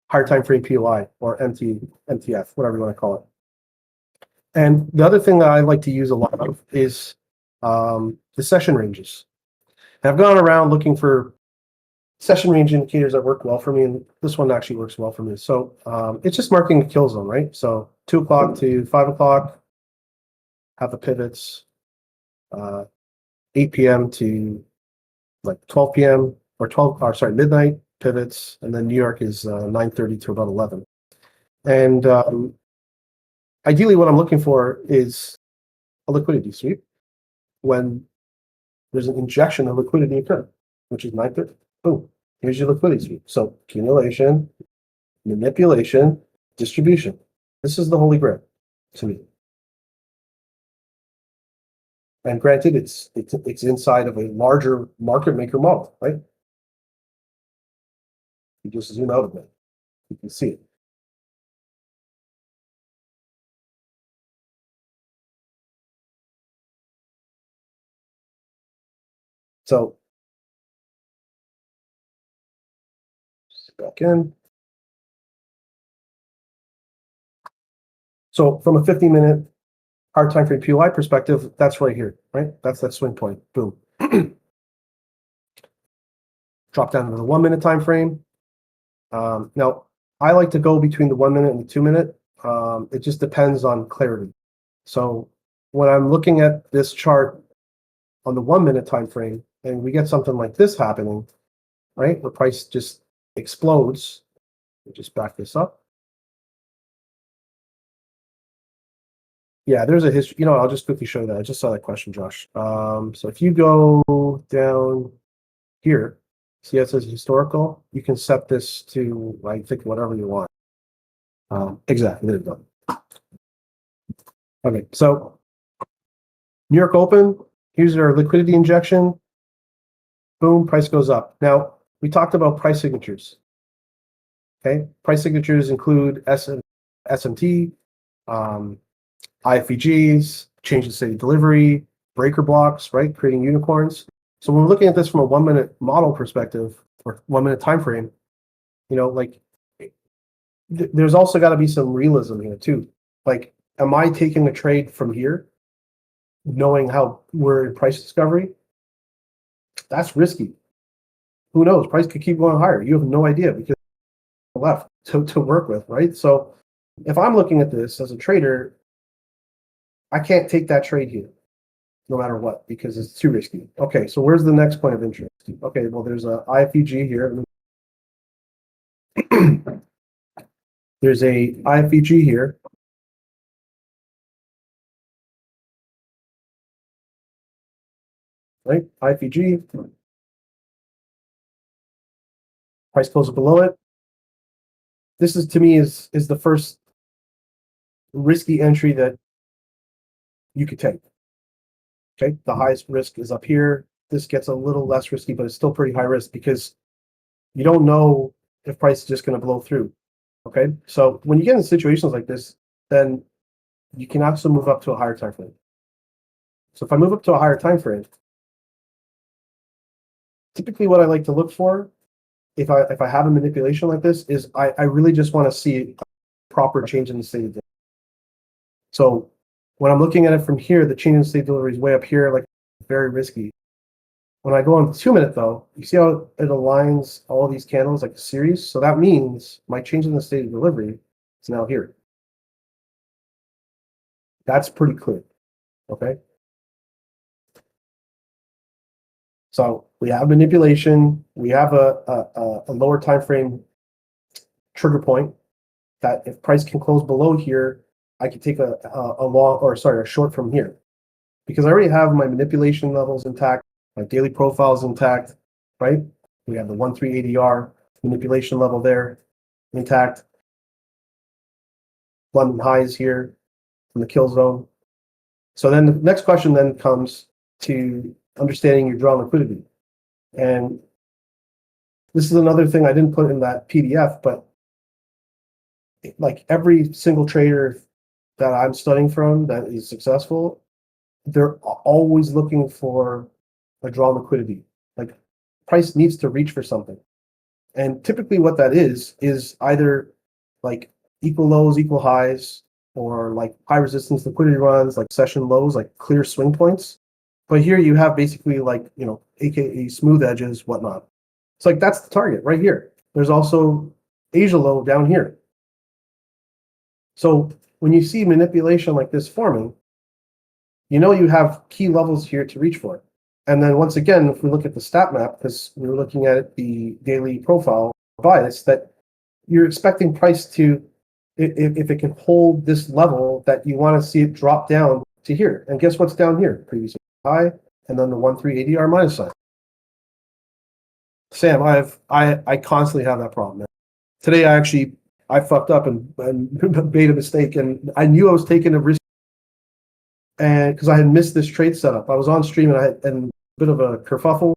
higher time frame POI or MTF, whatever you want to call it. And the other thing that I like to use a lot of is the session ranges. And I've gone around looking for session range indicators that work well for me, and this one actually works well for me. So it's just marking a kill zone, right? So 2 o'clock to 5 o'clock, have the pivots, 8 p.m. to like 12 p.m. or midnight pivots, and then New York is 9:30 to about 11. And ideally, what I'm looking for is a liquidity sweep when there's an injection of liquidity occur, which is 9:30. Boom, here's your liquidity sweep. So accumulation, manipulation, distribution. This is the holy grail to me. And granted, it's inside of a larger market maker model, right? You just zoom out a bit, you can see it. So back in. So from a 15-minute hard time frame POI perspective, that's right here, right? That's that swing point. Boom. Drop down to the 1 minute time frame. Now, I like to go between the 1 minute and the 2 minute. It just depends on clarity. So when I'm looking at this chart on the 1 minute time frame, and we get something like this happening, right? The price just explodes. Let me just back this up. Yeah, there's a history. I'll just quickly show you that. I just saw that question, Josh. So if you go down here, see it says historical. You can set this to, I think, whatever you want. Exactly. There you go. Okay, so New York Open. Here's our liquidity injection. Boom, price goes up. Now we talked about price signatures. Okay, price signatures include SMT, IFVGs, change in state delivery, breaker blocks, right? Creating unicorns. So when we're looking at this from a 1 minute model perspective or 1 minute time frame, there's also got to be some realism here too. Like, am I taking a trade from here, knowing how we're in price discovery? That's risky. Who knows? Price could keep going higher. You have no idea because left to work with, right? So if I'm looking at this as a trader, I can't take that trade here no matter what, because it's too risky. Okay, so where's the next point of interest? Okay, well, there's a IFEG here. There's a IFEG here. Right, IFEG. Price closes below it. This is, to me, is the first risky entry that you could take. Okay, the highest risk is up here. This gets a little less risky, but it's still pretty high risk because you don't know if price is just going to blow through. Okay, so when you get in situations like this, then you can also move up to a higher time frame. So if I move up to a higher time frame, typically what I like to look for, if I have a manipulation like this, is I really just want to see a proper change in the state of delivery. So when I'm looking at it from here, the change in state of delivery is way up here, like very risky. When I go on the 2-minute though, you see how it aligns all these candles like a series? So that means my change in the state of delivery is now here. That's pretty clear, okay? So we have manipulation, we have a lower time frame trigger point that if price can close below here, I can take a long, or sorry, a short from here. Because I already have my manipulation levels intact, my daily profile is intact, right? We have the 1-3 ADR manipulation level there intact. London highs here from the kill zone. So then the next question then comes to understanding your draw liquidity. And this is another thing I didn't put in that PDF, but like every single trader that I'm studying from that is successful, they're always looking for a draw liquidity. Like price needs to reach for something. And typically what that is either like equal lows, equal highs, or like high resistance liquidity runs, like session lows, like clear swing points. But here you have basically like, AKA smooth edges, whatnot. It's like, that's the target right here. There's also Asia low down here. So when you see manipulation like this forming, you have key levels here to reach for. And then once again, if we look at the stat map, because we were looking at the daily profile bias, that you're expecting price to, if it can hold this level, that you want to see it drop down to here. And guess what's down here? Previous high, and then the 1-3 ADR minus sign. Sam, I constantly have that problem, man. Today I fucked up and made a mistake, and I knew I was taking a risk, and because I had missed this trade setup. I was on stream and I had a bit of a kerfuffle,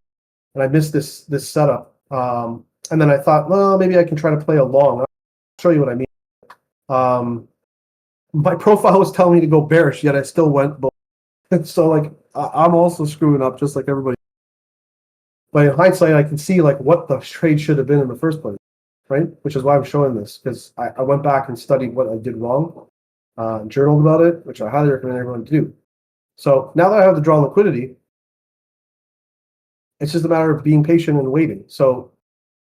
and I missed this setup. And then I thought, well, maybe I can try to play along. I'll show you what I mean. My profile was telling me to go bearish, yet I still went bull. So like I'm also screwing up just like everybody. But in hindsight, I can see like what the trade should have been in the first place, right? Which is why I'm showing this, because I went back and studied what I did wrong, journaled about it, which I highly recommend everyone to do. So now that I have the draw liquidity, it's just a matter of being patient and waiting. So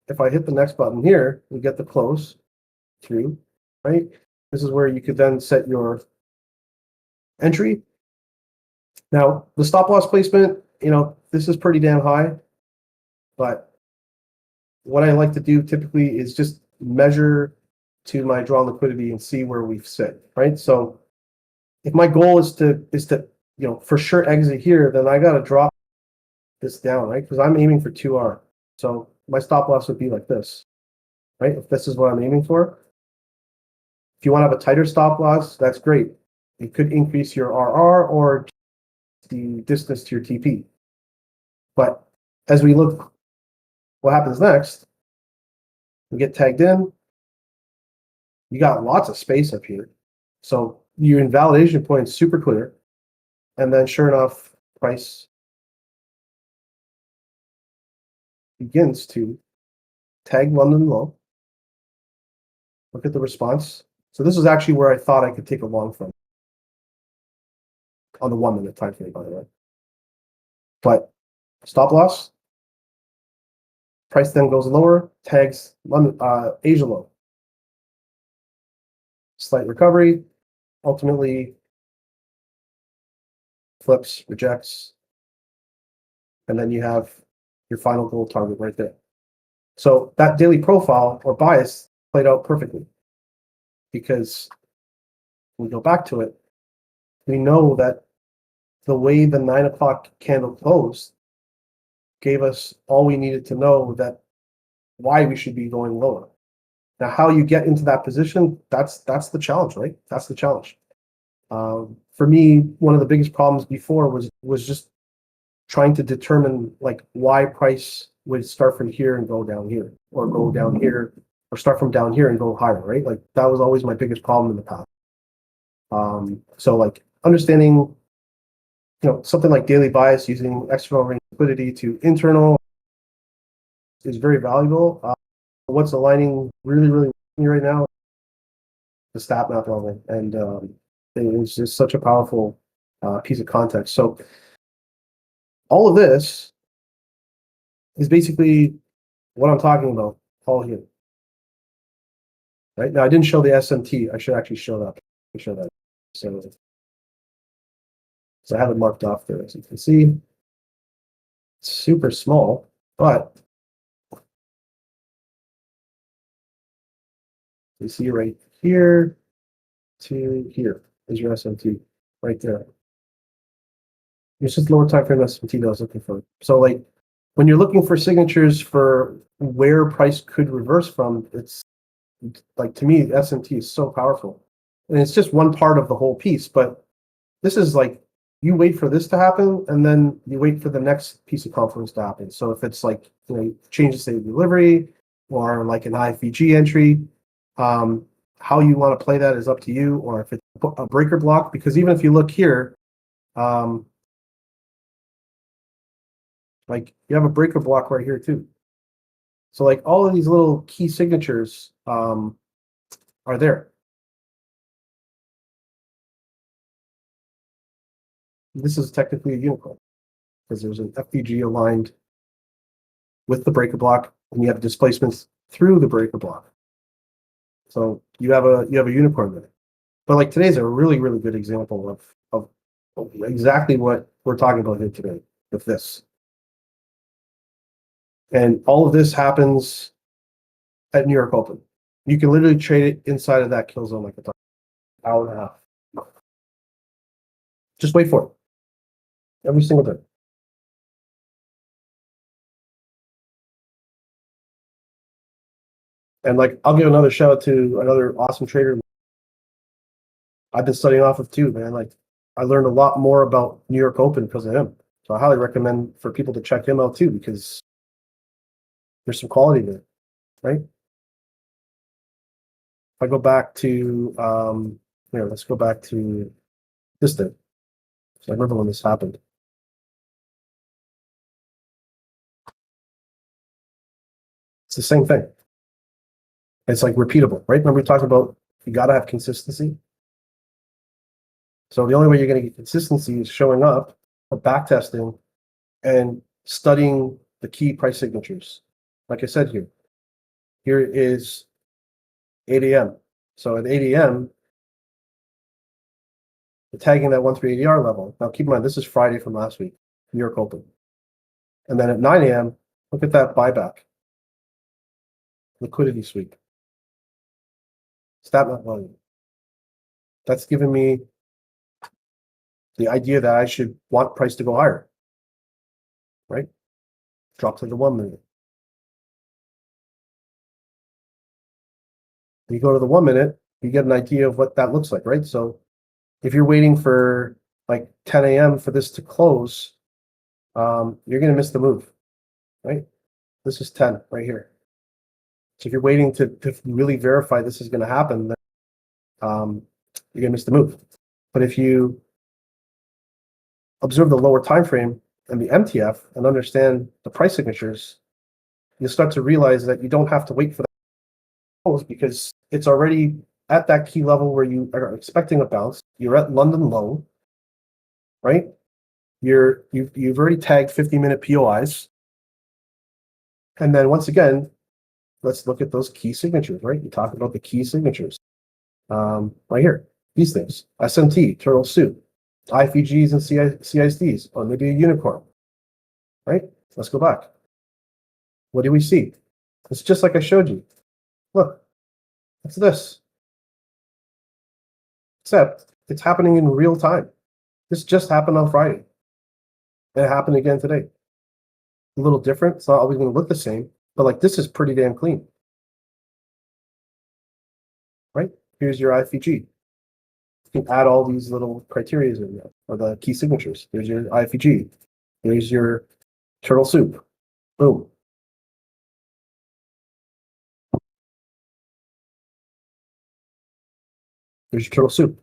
if I hit the next button here, we get the close through, right? This is where you could then set your entry. Now, the stop loss placement, this is pretty damn high, but what I like to do typically is just measure to my draw liquidity and see where we sit, right? So if my goal is to for sure exit here, then I got to drop this down, right? Because I'm aiming for 2R. So my stop loss would be like this, right? If this is what I'm aiming for. If you want to have a tighter stop loss, that's great. It could increase your RR or the distance to your TP. But as we look what happens next, we get tagged in. You got lots of space up here. So your invalidation point is super clear. And then sure enough, price begins to tag London low. Look at the response. So this is actually where I thought I could take a long from. On the 1-minute time frame, by the way. But stop loss. Price then goes lower, tags London, Asia low. slight recovery, ultimately flips, rejects, and then you have your final goal target right there. So that daily profile or bias played out perfectly, because when we go back to it, we know that the way the 9 o'clock candle closed gave us all we needed to know that why we should be going lower. Now, how you get into that position, that's the challenge, right? That's the challenge. For me, one of the biggest problems before was just trying to determine like why price would start from here and go down here, or go down here, or start from down here and go higher, right? Like that was always my biggest problem in the past. So like understanding, something like daily bias using external range liquidity to internal is very valuable. What's aligning really, really with me right now, the stat map level, and it's just such a powerful piece of context. So all of this is basically what I'm talking about all here. Right now, I didn't show the SMT. I should actually show that. Show that. So I have it marked off there, as you can see. It's super small, but you see right here to here is your SMT right there. It's just lower time frame SMT that I was looking for. So like when you're looking for signatures for where price could reverse from, it's like, to me, SMT is so powerful. And it's just one part of the whole piece, but this is like, you wait for this to happen, and then you wait for the next piece of confluence to happen. So if it's like, change the state of delivery, or like an IFVG entry, how you want to play that is up to you, or if it's a breaker block, because even if you look here, like you have a breaker block right here too. So like all of these little key signatures are there. This is technically a unicorn because there's an FVG aligned with the breaker block, and you have displacements through the breaker block. So you have a unicorn there. But like today's a really, really good example of exactly what we're talking about here today with this. And all of this happens at New York Open. You can literally trade it inside of that kill zone like a hour and a half. Just wait for it every single day. And like, I'll give another shout out to another awesome trader I've been studying off of too, man. Like, I learned a lot more about New York Open because of him. So I highly recommend for people to check him out too, because there's some quality there, right? If I go back to, let's go back to this day. So I remember when this happened. It's the same thing. It's like repeatable, right? Remember we talked about you got to have consistency. So the only way you're going to get consistency is showing up, back testing, and studying the key price signatures. Like I said here is 8 a.m. So at 8 a.m., we're tagging that 138 ADR level. Now keep in mind, this is Friday from last week, New York Open. And then at 9 a.m., look at that buyback. Liquidity sweep. Stat map volume. That's giving me the idea that I should want price to go higher, right? Drop to the 1 minute. You go to the 1 minute, you get an idea of what that looks like, right? So if you're waiting for like 10 a.m. for this to close, you're going to miss the move, right? This is 10 right here. So if you're waiting to really verify this is going to happen, then you're going to miss the move. But if you observe the lower time frame and the MTF and understand the price signatures, you'll start to realize that you don't have to wait for that close, because it's already at that key level where you are expecting a bounce. You're at London low, right? You've already tagged 50-minute POIs. And then once again, let's look at those key signatures, right? You talk about the key signatures. Right here, these things, SMT, turtle soup, IFEGs and CISDs, or maybe a unicorn, right? Let's go back. What do we see? It's just like I showed you. Look, it's this. Except it's happening in real time. This just happened on Friday. And it happened again today. A little different. It's not always going to look the same, but like this is pretty damn clean. Right? Here's your IFEG. You can add all these little criteria in there, or the key signatures. There's your IFEG. Here's your turtle soup. Boom. There's your turtle soup.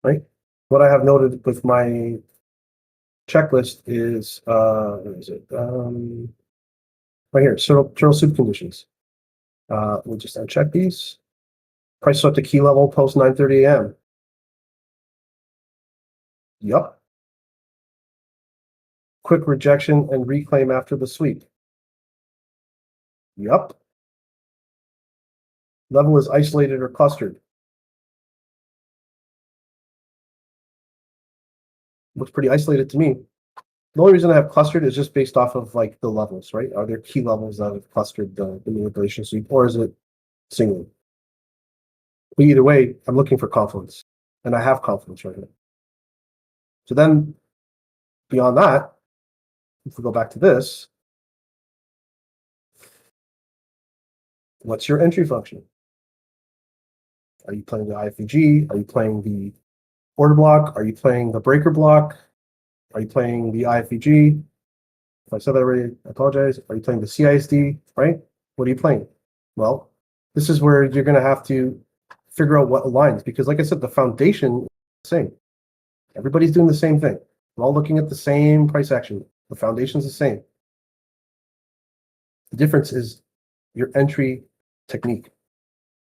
Right? What I have noted with my checklist is, what is it? Right here, turtle soup conditions. We'll just uncheck these. Price up to key level post 9:30 a.m. Yup. Quick rejection and reclaim after the sweep. Yup. Level is isolated or clustered. Looks pretty isolated to me. The only reason I have clustered is just based off of like the levels, right? Are there key levels that have clustered the manipulation sweep, or is it single? But either way, I'm looking for confluence, and I have confluence right here. So then, beyond that, if we go back to this, what's your entry function? Are you playing the IFEG? Are you playing the order block? Are you playing the breaker block? Are you playing the IFEG? If I said that already, I apologize. Are you playing the CISD, right? What are you playing? Well, this is where you're going to have to figure out what aligns, because like I said, the foundation is the same. Everybody's doing the same thing. We're all looking at the same price action. The foundation's the same. The difference is your entry technique,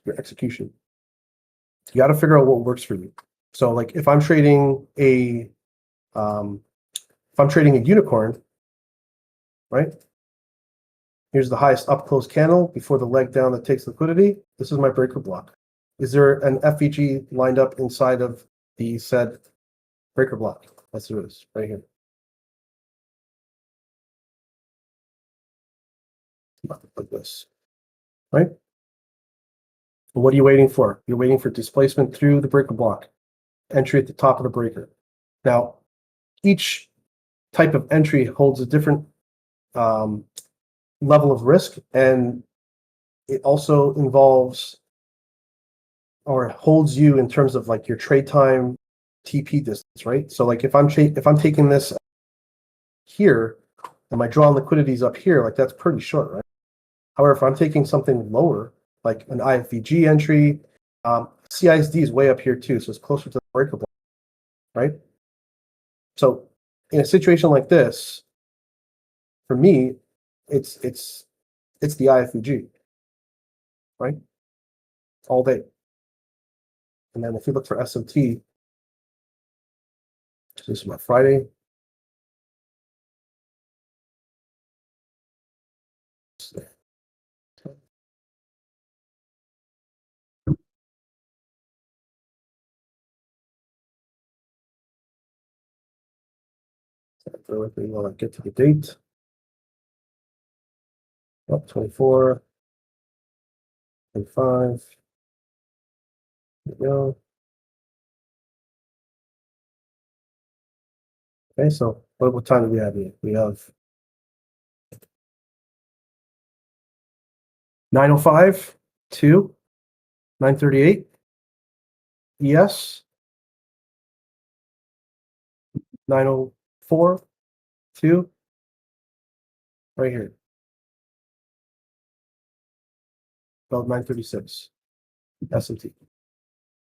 your execution. You got to figure out what works for you. So like if I'm trading a unicorn, right? Here's the highest up close candle before the leg down that takes liquidity. This is my breaker block. Is there an FEG lined up inside of the said breaker block? Yes, there is, right here. Like this, right? And what are you waiting for? You're waiting for displacement through the breaker block, entry at the top of the breaker. Now, each type of entry holds a different level of risk, and it also involves or holds you in terms of like your trade time, TP distance, right? So like if I'm taking this here and my drawn liquidity is up here, like that's pretty short, right? However, if I'm taking something lower, like an IFEG entry, CISD is way up here too, so it's closer to the breaker block, right? So in a situation like this, for me, it's the IFEG, right? All day. And then if you look for SMT, this is my Friday. Bear with me while I get to the date. Oh, 24, 25. There we go. Okay, so what time do we have here? We have 9:05 to 9:38. ES 9:04 to right here. About 9:36. SMT.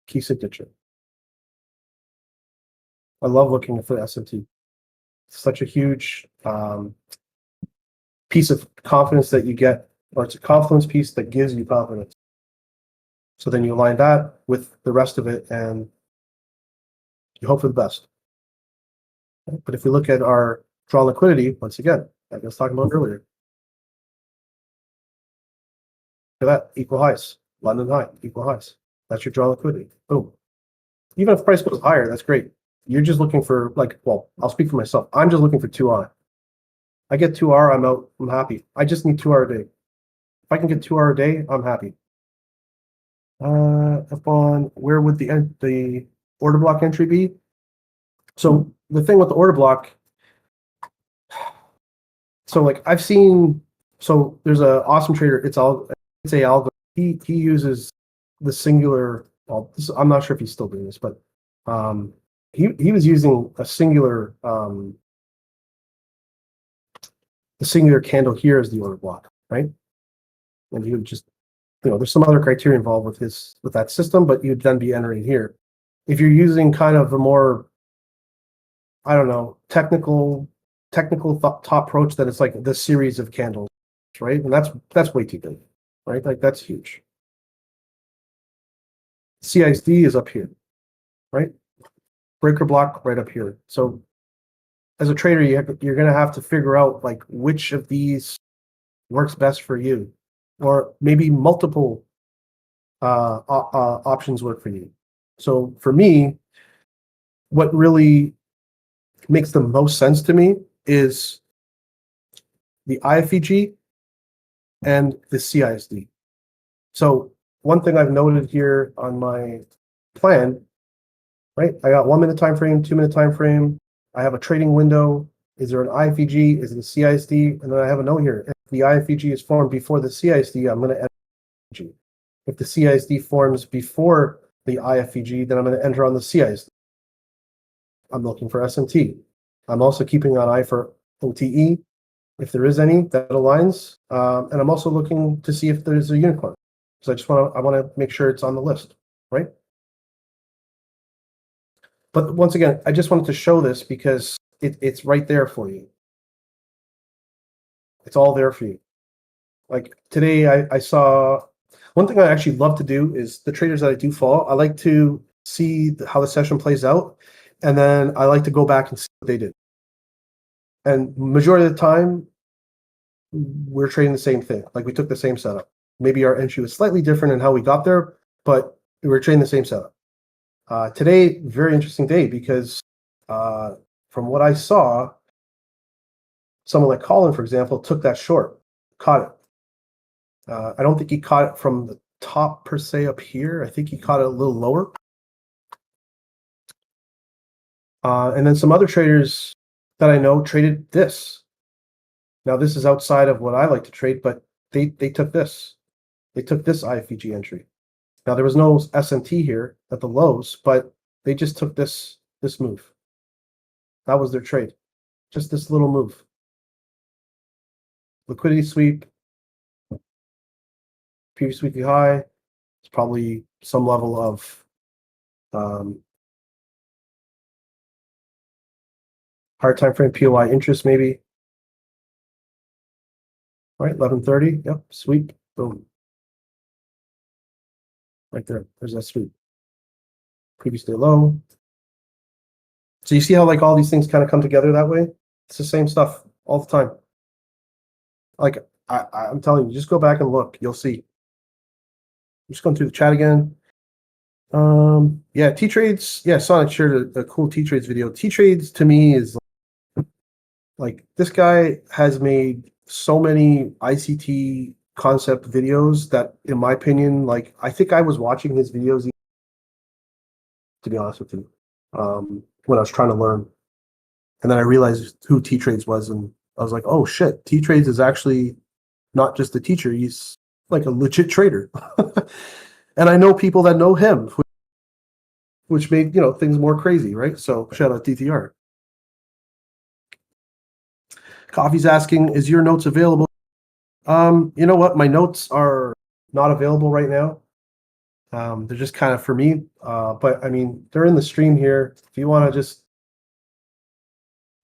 Key signature. I love looking for the SMT. It's such a huge piece of confidence that you get, or it's a confluence piece that gives you confidence. So then you align that with the rest of it and you hope for the best. But if we look at our draw liquidity, once again, like I was talking about earlier, look at that, equal highs, London high, equal highs. That's your draw liquidity. Boom. Even if price goes higher, that's great. You're just looking for like, well, I'll speak for myself. I'm just looking for 2R. I get 2R, I'm out. I'm happy. I just need 2R a day. If I can get 2R a day, I'm happy. Upon where would the order block entry be? So the thing with the order block, so like I've seen, so there's a awesome trader. It's a algo. He uses the singular. Well, I'm not sure if he's still doing this, but he was using a singular the singular candle here as the order block, right? And he would just, there's some other criteria involved with that system, but you'd then be entering here. If you're using kind of a more, I don't know, technical top approach, that it's like this series of candles, right? And that's way too big, right? Like that's huge. CISD is up here, right? Breaker block right up here. So as a trader, you're going to have to figure out like which of these works best for you, or maybe multiple options work for you. So for me, what really makes the most sense to me is the IFEG and the CISD. So one thing I've noted here on my plan, right? I got 1 minute time frame, 2 minute time frame. I have a trading window. Is there an IFEG? Is it a CISD? And then I have a note here. If the IFEG is formed before the CISD, I'm going to enter. If the CISD forms before the IFEG, then I'm going to enter on the CISD. I'm looking for SMT. I'm also keeping an eye for OTE, if there is any that aligns. And I'm also looking to see if there's a unicorn. So I want to make sure it's on the list, right? But once again, I just wanted to show this because it's right there for you. It's all there for you. Like today, I saw one thing I actually love to do is the traders that I do follow, I like to see how the session plays out. And then I like to go back and see what they did. And majority of the time, we're trading the same thing. Like we took the same setup. Maybe our entry was slightly different in how we got there, but we were trading the same setup. Today, very interesting day because from what I saw, someone like Colin, for example, took that short, caught it. I don't think he caught it from the top per se up here. I think he caught it a little lower. And then some other traders that I know traded this. Now, this is outside of what I like to trade, but they took this. They took this IFEG entry. Now, there was no SMT here at the lows, but they just took this move. That was their trade. Just this little move. Liquidity sweep. Previous weekly high. It's probably some level of higher time frame POI interest, maybe. All right, 11:30. Yep, sweep. Boom. Right there. There's that sweep. Previous day low. So you see how like all these things kind of come together that way? It's the same stuff all the time. Like I'm telling you, just go back and look. You'll see. I'm just going through the chat again. Yeah, T-Trades. Yeah, Sonic shared a cool T-Trades video. T-Trades to me is like this guy has made so many ICT concept videos that, in my opinion, like I think I was watching his videos, to be honest with you, when I was trying to learn. And then I realized who T-Trades was, and I was like, oh shit, T-Trades is actually not just a teacher, he's like a legit trader. And I know people that know him, which made things more crazy, right? So shout out DTR. Coffee's asking, is your notes available? You know what? My notes are not available right now. They're just kind of for me. But I mean, they're in the stream here. If you want to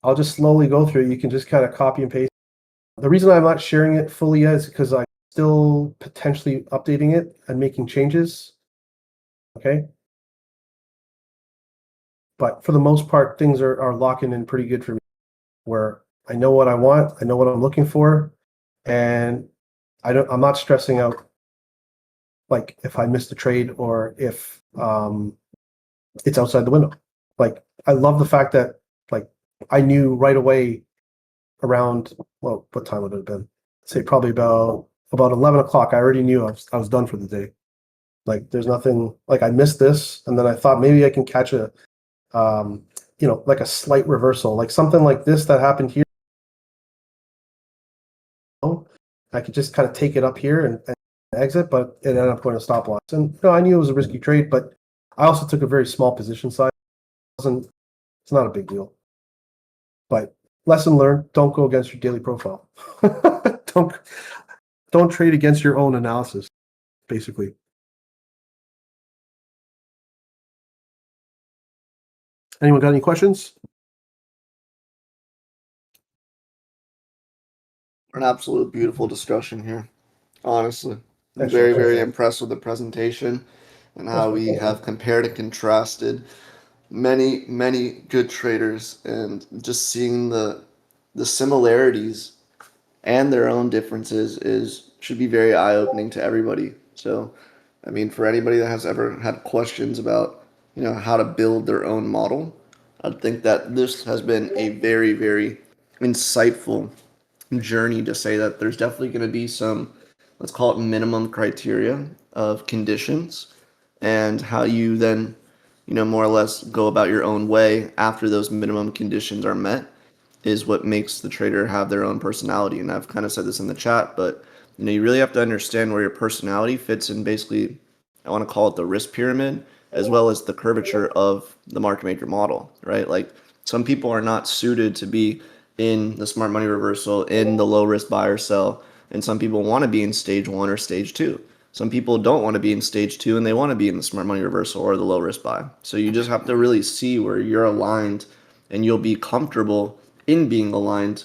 I'll just slowly go through it. You can just kind of copy and paste. The reason I'm not sharing it fully yet is because I'm still potentially updating it and making changes. Okay. But for the most part, things are locking in pretty good for me, where I know what I want, I know what I'm looking for, and I'm not stressing out. like if I missed a trade or if it's outside the window. Like I love the fact that like I knew right away around, well, what time would it have been? Say probably about 11 o'clock. I already knew I was done for the day. Like there's nothing, like I missed this, and then I thought maybe I can catch a like a slight reversal, like something like this that happened here. I could just kind of take it up here and exit, but it ended up going to stop loss. And I knew it was a risky trade, but I also took a very small position size. It's not a big deal. But lesson learned: don't go against your daily profile. don't trade against your own analysis, basically. Anyone got any questions? An absolute beautiful discussion here. Honestly, I'm Thanks, very, Josh. very impressed with the presentation and how we have compared and contrasted many, many good traders, and just seeing the similarities and their own differences is should be very eye-opening to everybody. So, I mean, for anybody that has ever had questions about, how to build their own model, I think that this has been a very, very insightful journey to say that there's definitely going to be some, let's call it minimum criteria of conditions, and how you then, more or less go about your own way after those minimum conditions are met is what makes the trader have their own personality. And I've kind of said this in the chat, but you really have to understand where your personality fits in, basically, I want to call it the risk pyramid, as well as the curvature of the market maker model, right? Like some people are not suited to be in the smart money reversal, in the low risk buy or sell, and some people want to be in stage 1 or stage 2. Some people don't want to be in stage 2 and they want to be in the smart money reversal or the low risk buy. So you just have to really see where you're aligned, and you'll be comfortable in being aligned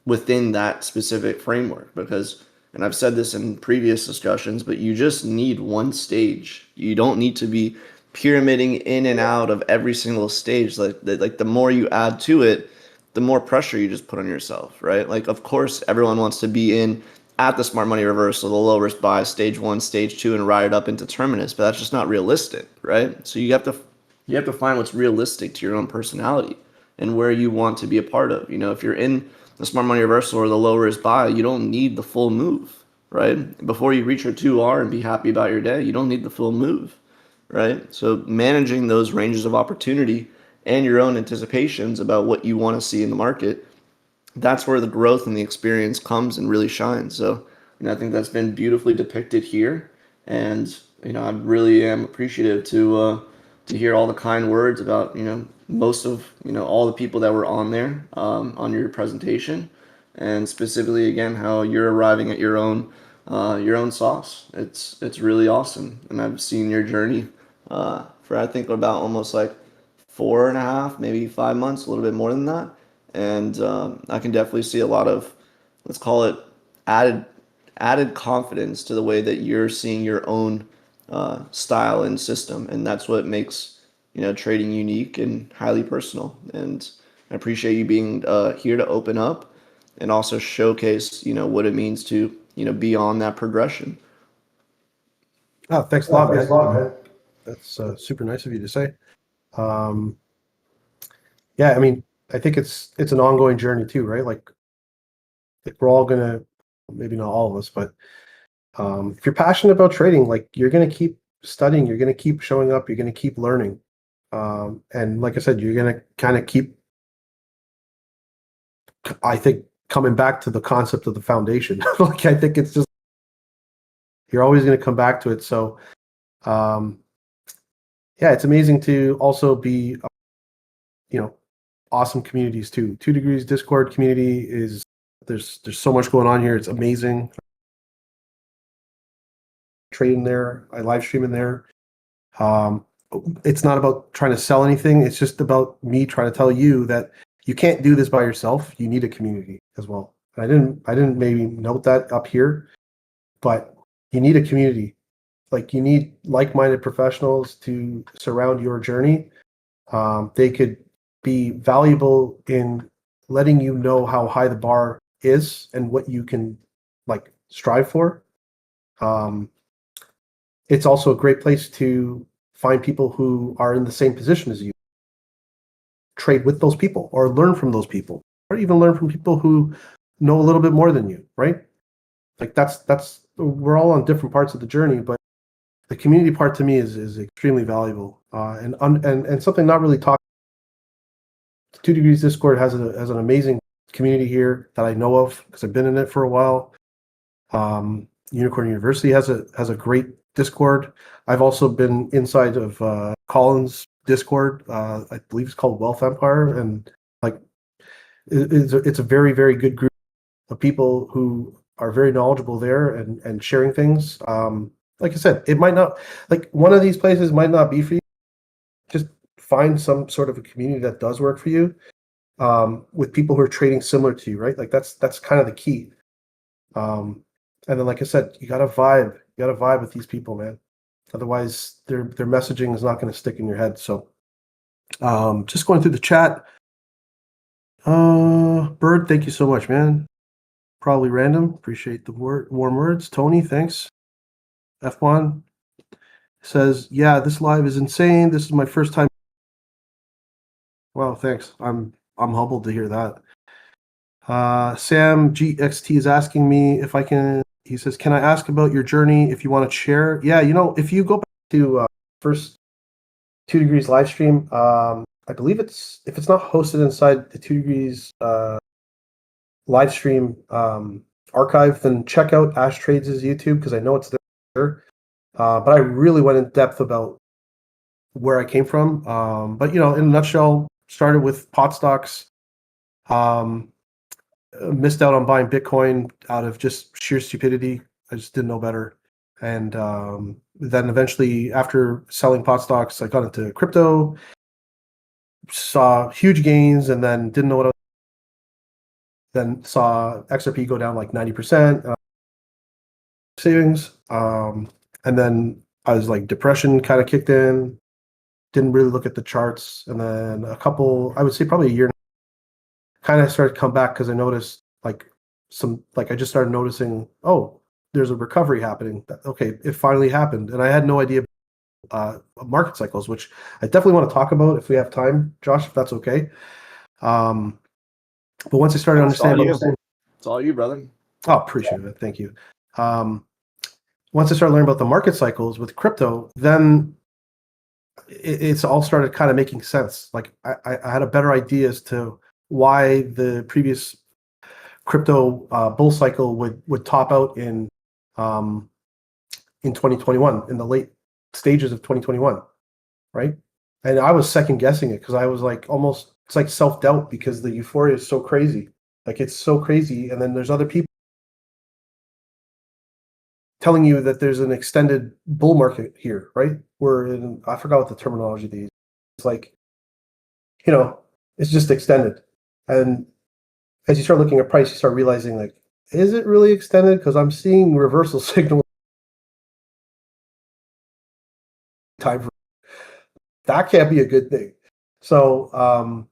within that specific framework. Because, and I've said this in previous discussions, but you just need one stage. You don't need to be pyramiding in and out of every single stage. Like the more you add to it, the more pressure you just put on yourself, right? Like, of course, everyone wants to be in at the smart money reversal, the low risk buy, stage 1, stage 2, and ride it up into terminus, but that's just not realistic, right? So you have to find what's realistic to your own personality and where you want to be a part of. If you're in the smart money reversal or the low risk buy, you don't need the full move, right? Before you reach your 2R and be happy about your day, you don't need the full move, right? So managing those ranges of opportunity and your own anticipations about what you want to see in the market, that's where the growth and the experience comes and really shines. So, I think that's been beautifully depicted here, and I really am appreciative to hear all the kind words about most of all the people that were on there on your presentation, and specifically again how you're arriving at your own sauce. It's really awesome, and I've seen your journey for I think about almost like 4.5, maybe 5 months, a little bit more than that. And I can definitely see a lot of, let's call it, added added confidence to the way that you're seeing your own style and system, and that's what makes trading unique and highly personal. And I appreciate you being here to open up and also showcase what it means to be on that progression. Oh, thanks a lot, man. That's super nice of you to say. Um, yeah, I mean, I think it's an ongoing journey too, right? Like we're all gonna, maybe not all of us, but if you're passionate about trading, like you're gonna keep studying, you're gonna keep showing up, you're gonna keep learning, and like I said, you're gonna kind of keep, I think, coming back to the concept of the foundation. Like I think it's just you're always gonna come back to it. So um, yeah, it's amazing to also be, awesome communities too. 2 Degrees Discord community is there's so much going on here. It's amazing. Trade in there, I live stream in there. Um, it's not about trying to sell anything. It's just about me trying to tell you that you can't do this by yourself. You need a community as well. And I didn't maybe note that up here, but you need a community. Like you need like-minded professionals to surround your journey. They could be valuable in letting you know how high the bar is and what you can like strive for. Um, it's also a great place to find people who are in the same position as you, trade with those people or learn from those people, or even learn from people who know a little bit more than you, right? Like that's we're all on different parts of the journey, but the community part to me is extremely valuable, and something not really talked. 2 Degrees Discord has an amazing community here that I know of because I've been in it for a while. Unicorn University has a great Discord. I've also been inside of Colin's Discord. I believe it's called Wealth Empire, and like it's a very, very good group of people who are very knowledgeable there and sharing things. Like I said, it might not, like one of these places might not be for you. Just find some sort of a community that does work for you, with people who are trading similar to you, right? Like that's kind of the key. And then, like I said, you gotta vibe. You gotta vibe with these people, man. Otherwise, their messaging is not going to stick in your head. So, just going through the chat. Bird, thank you so much, man. Probably random. Appreciate the warm words. Tony, thanks. F1 says, yeah, this live is insane. This is my first time. Wow, thanks. I'm humbled to hear that. Sam GXT is asking me if I can. He says, can I ask about your journey if you want to share? Yeah, if you go back to first 2 Degrees live stream, I believe if it's not hosted inside the 2 Degrees live stream archive, then check out Ash Trades' YouTube because I know it's there. But I really went in depth about where I came from. But in a nutshell, started with pot stocks. Missed out on buying Bitcoin out of just sheer stupidity. I just didn't know better. And then eventually, after selling pot stocks, I got into crypto, saw huge gains, and then didn't know what I was. Then saw XRP go down like 90% savings. And then I was like, depression kind of kicked in. Didn't really look at the charts. And then I would say probably a year, kind of started to come back because I noticed I just started noticing, oh, there's a recovery happening. Okay, it finally happened. And I had no idea market cycles, which I definitely want to talk about if we have time, Josh, if that's okay. But once I started understanding, it's all you, brother. Oh, appreciate it. Thank you. Once I started learning about the market cycles with crypto, then it's all started kind of making sense. Like I had a better idea as to why the previous crypto bull cycle would top out in 2021, in the late stages of 2021, right? And I was second guessing it because I was like, almost, it's like self-doubt because the euphoria is so crazy. Like it's so crazy. And then there's other people telling you that there's an extended bull market here, right? I forgot what the terminology they use. It's like, it's just extended. And as you start looking at price, you start realizing, like, is it really extended? Because I'm seeing reversal signal time. That can't be a good thing. So,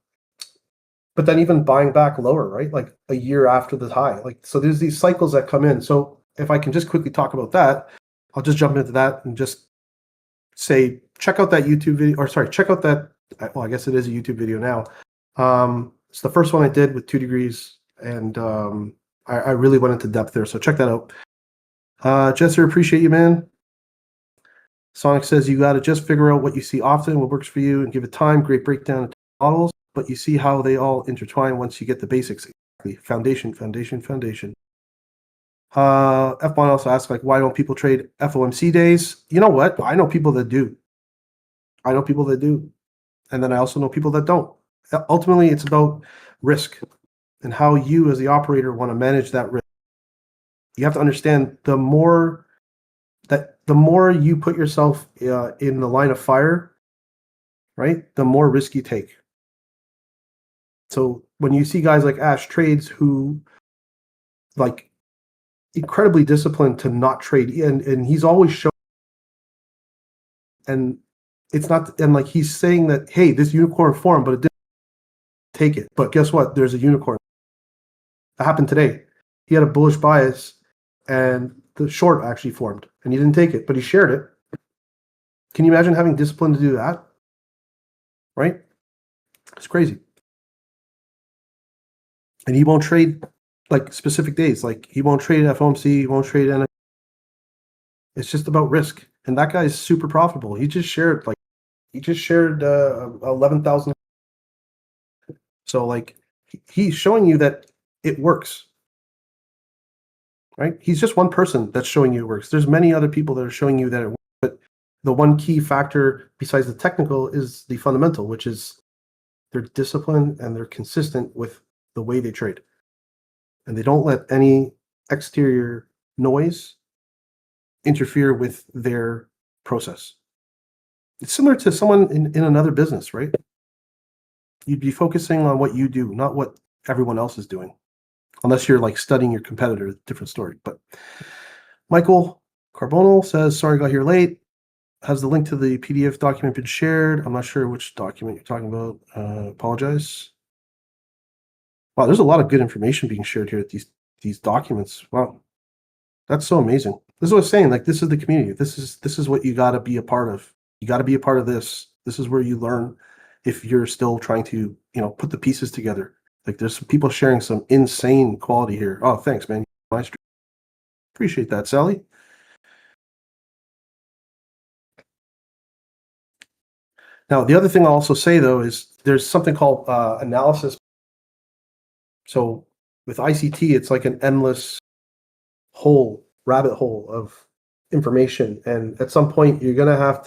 but then even buying back lower, right? Like a year after the high. Like, so there's these cycles that come in. So if I can just quickly talk about that, I'll just jump into that and just say, check out that YouTube video, or sorry, check out that, well, I guess it is a YouTube video now. It's the first one I did with 2 Degrees, and I really went into depth there, so check that out. Jesser, appreciate you, man. Sonic says, you got to just figure out what you see often, what works for you, and give it time. Great breakdown of models, but you see how they all intertwine once you get the basics. Foundation. F1 also asks, like, why don't people trade FOMC days? You know what? I know people that do. And then I also know people that don't. Ultimately, it's about risk and how you as the operator want to manage that risk. You have to understand the more you put yourself in the line of fire, right, the more risk you take. So when you see guys like Ash Trades who, like, incredibly disciplined to not trade, and he's always shown, and it's not, and like he's saying that, hey, this unicorn formed, but it didn't take it. But guess what? There's a unicorn. That happened today. He had a bullish bias, and the short actually formed, and he didn't take it, but he shared it. Can you imagine having discipline to do that? Right? It's crazy. And he won't trade like specific days. Like he won't trade FOMC, he won't trade NF. It's just about risk. And that guy's super profitable. He just shared 11,000. So like he's showing you that it works. Right? He's just one person that's showing you it works. There's many other people that are showing you that it works, but the one key factor besides the technical is the fundamental, which is they're disciplined and they're consistent with the way they trade. And they don't let any exterior noise interfere with their process. It's similar to someone in another business, right? You'd be focusing on what you do, not what everyone else is doing. Unless you're like studying your competitor, different story. But Michael Carbonell says, sorry, got here late. Has the link to the PDF document been shared? I'm not sure which document you're talking about. Apologize. Wow, there's a lot of good information being shared here at these documents. Wow, that's so amazing. This is what I was saying. Like, this is the community. This is what you got to be a part of. You got to be a part of this. This is where you learn if you're still trying to, put the pieces together. Like, there's some people sharing some insane quality here. Oh, thanks, man. Appreciate that, Sally. Now, the other thing I'll also say, though, is there's something called analysis. So with ICT, it's like an endless rabbit hole of information. And at some point, you're going to have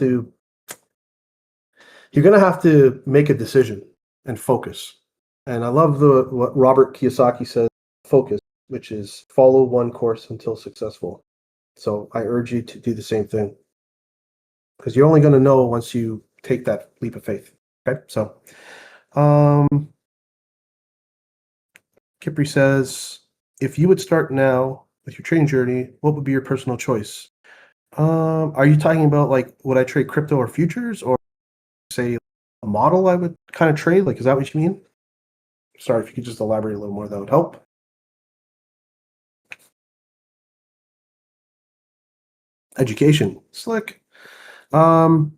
to make a decision and focus. And I love what Robert Kiyosaki says, focus, which is follow one course until successful. So I urge you to do the same thing, because you're only going to know once you take that leap of faith. Okay, so Kipri says, if you would start now with your trading journey, what would be your personal choice? Are you talking about like, would I trade crypto or futures, or say a model I would kind of trade? Like, is that what you mean? Sorry, if you could just elaborate a little more, that would help. Education, slick. Well,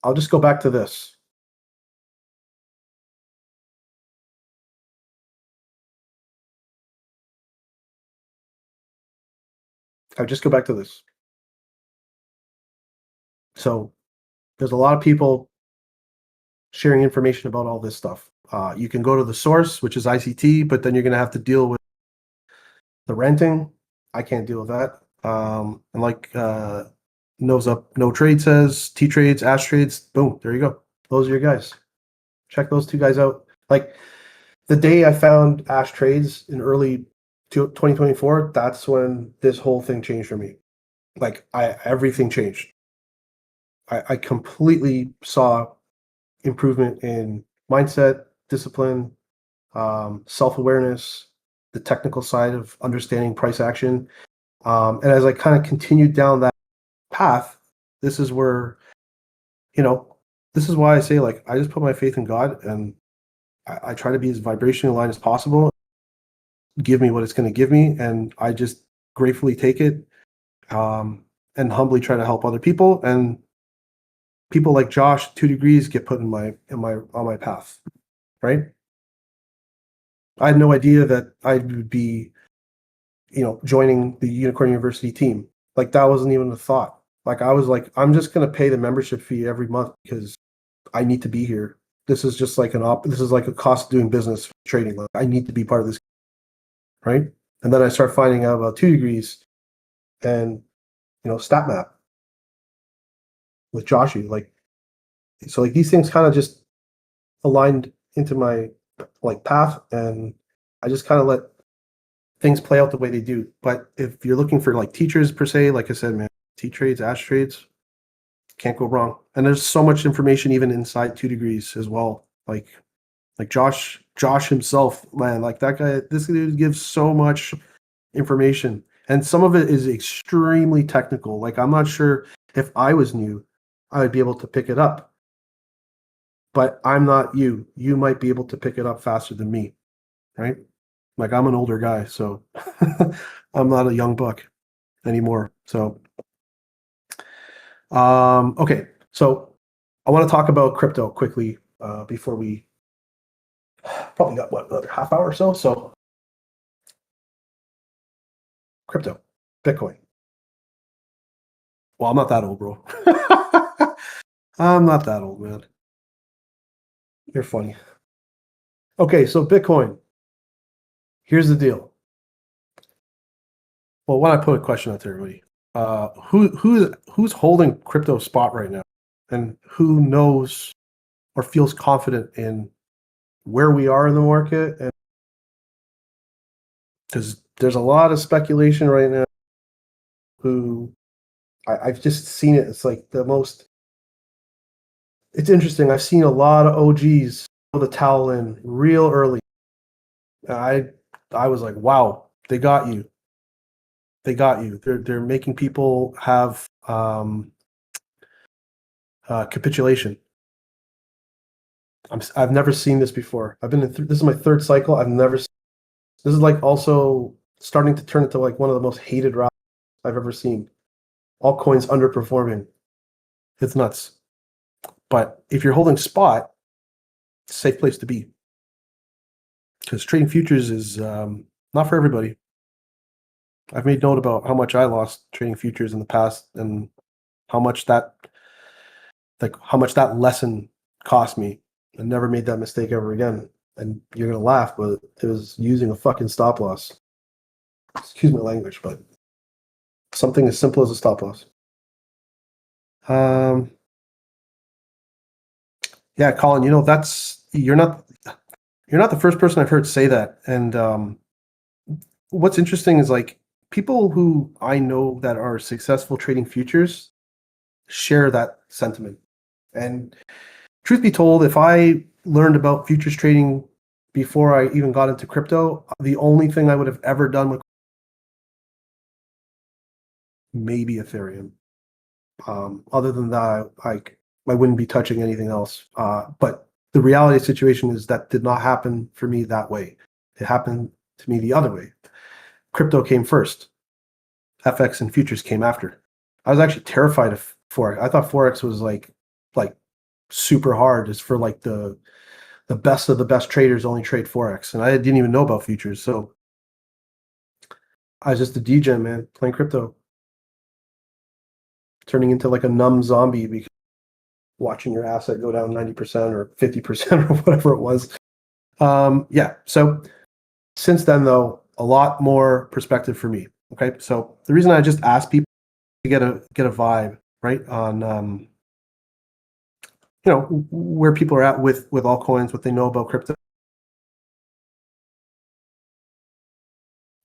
I'll just go back to this. So there's a lot of people sharing information about all this stuff. You can go to the source, which is ICT, but then you're going to have to deal with the renting. I can't deal with that. And like Nose Up No Trade says, T Trades, Ash Trades, boom, there you go. Those are your guys. Check those two guys out. Like the day I found Ash Trades in early 2024, that's when this whole thing changed for me. Like everything changed. I completely saw improvement in mindset, discipline, self-awareness, the technical side of understanding price action. And as I kind of continued down that path, this is where, this is why I say, like, I just put my faith in God, and I try to be as vibrationally aligned as possible. Give me what it's going to give me, and I just gratefully take it, and humbly try to help other people. And people like Josh, 2 degrees, get put on my path, right? I had no idea that I would be, joining the Unicorn University team. Like, that wasn't even a thought. Like, I was like, I'm just going to pay the membership fee every month because I need to be here. This is just like this is like a cost of doing business trading. Like, I need to be part of this, right? And then I start finding out about 2 degrees and, stat map with Joshy. Like, so like these things kind of just aligned into my like path, and I just kind of let things play out the way they do. But if you're looking for like teachers per se, like I said, man, T Trades, Ash Trades, can't go wrong. And there's so much information even inside 2 degrees as well. Like Josh himself, man, like that guy, this dude gives so much information, and some of it is extremely technical. Like, I'm not sure if I was new, I would be able to pick it up. But I'm not you. You might be able to pick it up faster than me, right? Like, I'm an older guy, so I'm not a young buck. anymore. So, okay. So I want to talk about crypto quickly before we probably got another half hour or so. So crypto, Bitcoin. Well, I'm not that old, bro. I'm not that old, man. You're funny. Okay, so Bitcoin. Here's the deal. Well, why don't I put a question out to everybody? Who's holding crypto spot right now, and who knows or feels confident in where we are in the market? And because there's a lot of speculation right now. I've just seen it. It's like the most. It's interesting. I've seen a lot of OGs throw the towel in real early. I was like, wow, they got you. They got you. They're making people have capitulation. I've never seen this before. I've been in this is my third cycle. I've never. This is like also starting to turn into like one of the most hated routes I've ever seen. All coins underperforming. It's nuts. But if you're holding spot, it's a safe place to be. Because trading futures is not for everybody. I've made note about how much I lost trading futures in the past and how much that lesson cost me. I never made that mistake ever again. And you're gonna laugh, but it was using a fucking stop loss. Excuse my language, but something as simple as a stop loss. Yeah, Colin, you're not the first person I've heard say that. And what's interesting is like people who I know that are successful trading futures share that sentiment. And truth be told, if I learned about futures trading before I even got into crypto, the only thing I would have ever done with maybe Ethereum. Other than that, I wouldn't be touching anything else. But the reality situation is that did not happen for me that way. It happened to me the other way. Crypto came first. FX and futures came after. I was actually terrified of forex. I thought forex was like super hard. It's for like the best of the best traders only trade forex, and I didn't even know about futures. So I was just a degen, man, playing crypto, turning into like a numb zombie because watching your asset go down 90% or 50% or whatever it was. Yeah. So since then, though, a lot more perspective for me. Okay. So the reason I just ask people to get a vibe, right, on where people are at with altcoins, what they know about crypto.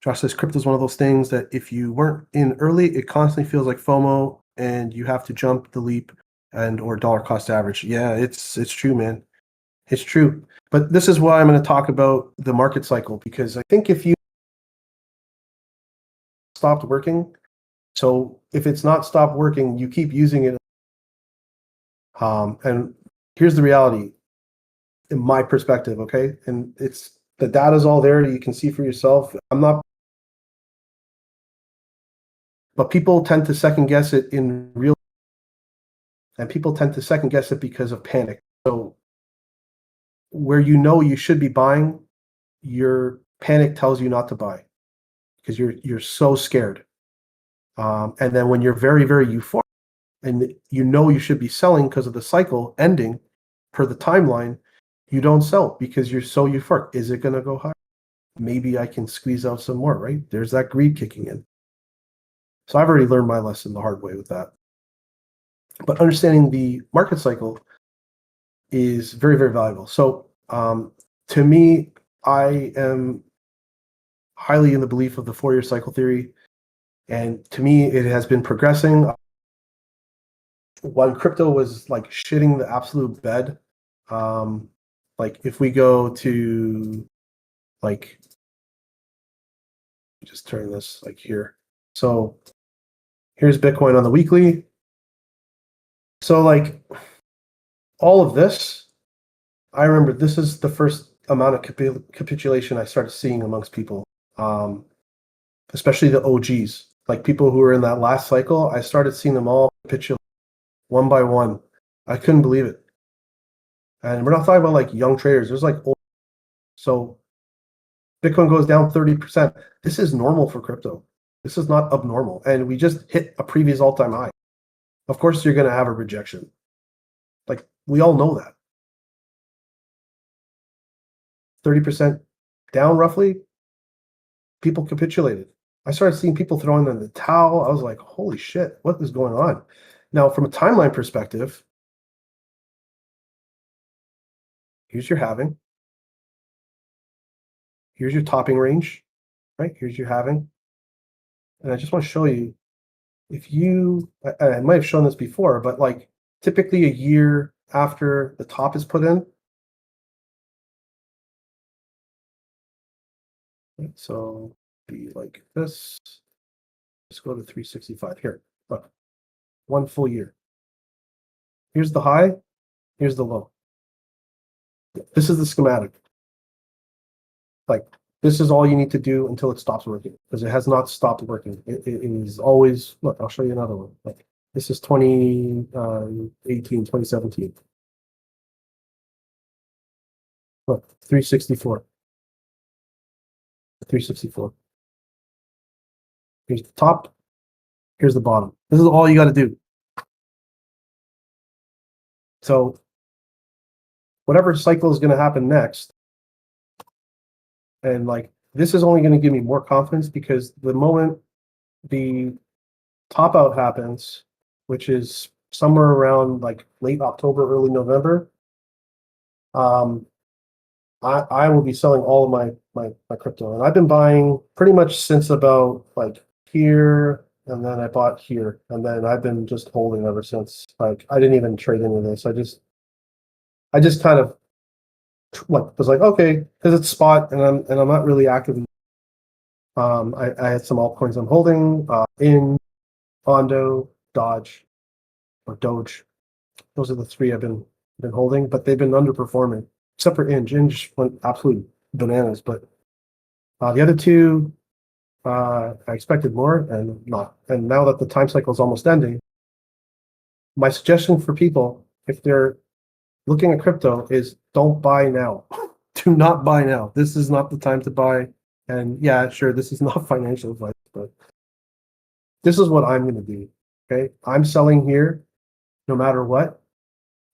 Josh says crypto is one of those things that if you weren't in early, it constantly feels like FOMO and you have to jump the leap or dollar cost average. Yeah, it's true, man. It's true. But this is why I'm going to talk about the market cycle, because I think if you stopped working, so if it's not stopped working, you keep using it. And here's the reality in my perspective, okay? And it's the data's all there. You can see for yourself. But people tend to second guess it in real, and people tend to second guess it because of panic. So where you should be buying, your panic tells you not to buy because you're so scared. And then when you're very, very euphoric and you should be selling because of the cycle ending per the timeline, you don't sell because you're so euphoric. Is it going to go higher? Maybe I can squeeze out some more, right? There's that greed kicking in. So I've already learned my lesson the hard way with that. But understanding the market cycle is very, very valuable. So to me, I am highly in the belief of the four-year cycle theory. And to me, it has been progressing. When crypto was like shitting the absolute bed, like if we go to like, just turn this like here. So here's Bitcoin on the weekly. So like all of this, I remember this is the first amount of capitulation I started seeing amongst people, especially the OGs. like people who were in that last cycle, I started seeing them all capitulate one by one. I couldn't believe it. And we're not talking about like young traders. There's like old. So Bitcoin goes down 30%. This is normal for crypto. This is not abnormal. And we just hit a previous all-time high. Of course, you're going to have a rejection. Like, we all know that. 30% down roughly, people capitulated. I started seeing people throwing in the towel. I was like, holy shit, what is going on? Now, from a timeline perspective, here's your halving. Here's your topping range, right? Here's your halving. And I just want to show you, if you, I might have shown this before, but like typically a year after the top is put in. So be like this. Let's go to 365 here. Look, 1 full year. Here's the high, here's the low. This is the schematic. Like, this is all you need to do until it stops working, because it has not stopped working. It is always, look, I'll show you another one. Like, this is 2018, 2017. Look, 364. 364. Here's the top, here's the bottom. This is all you got to do. So whatever cycle is going to happen next, and like this is only going to give me more confidence, because the moment the top out happens, which is somewhere around like late October, early November, I will be selling all of my crypto, and I've been buying pretty much since about like here, and then I bought here, and then I've been just holding ever since. Like, I didn't even trade into this. I just kind of was like, okay, because it's spot, and I'm not really active. I had some altcoins I'm holding, in Ondo, Dodge, or Doge. Those are the three I've been holding, but they've been underperforming, except for Inge. Inge went absolutely bananas, but the other two, I expected more, and not. And now that the time cycle is almost ending, my suggestion for people, if they're looking at crypto, is don't buy now. Do not buy now. This is not the time to buy. And yeah, sure, this is not financial advice, but this is what I'm going to do. Okay, I'm selling here no matter what.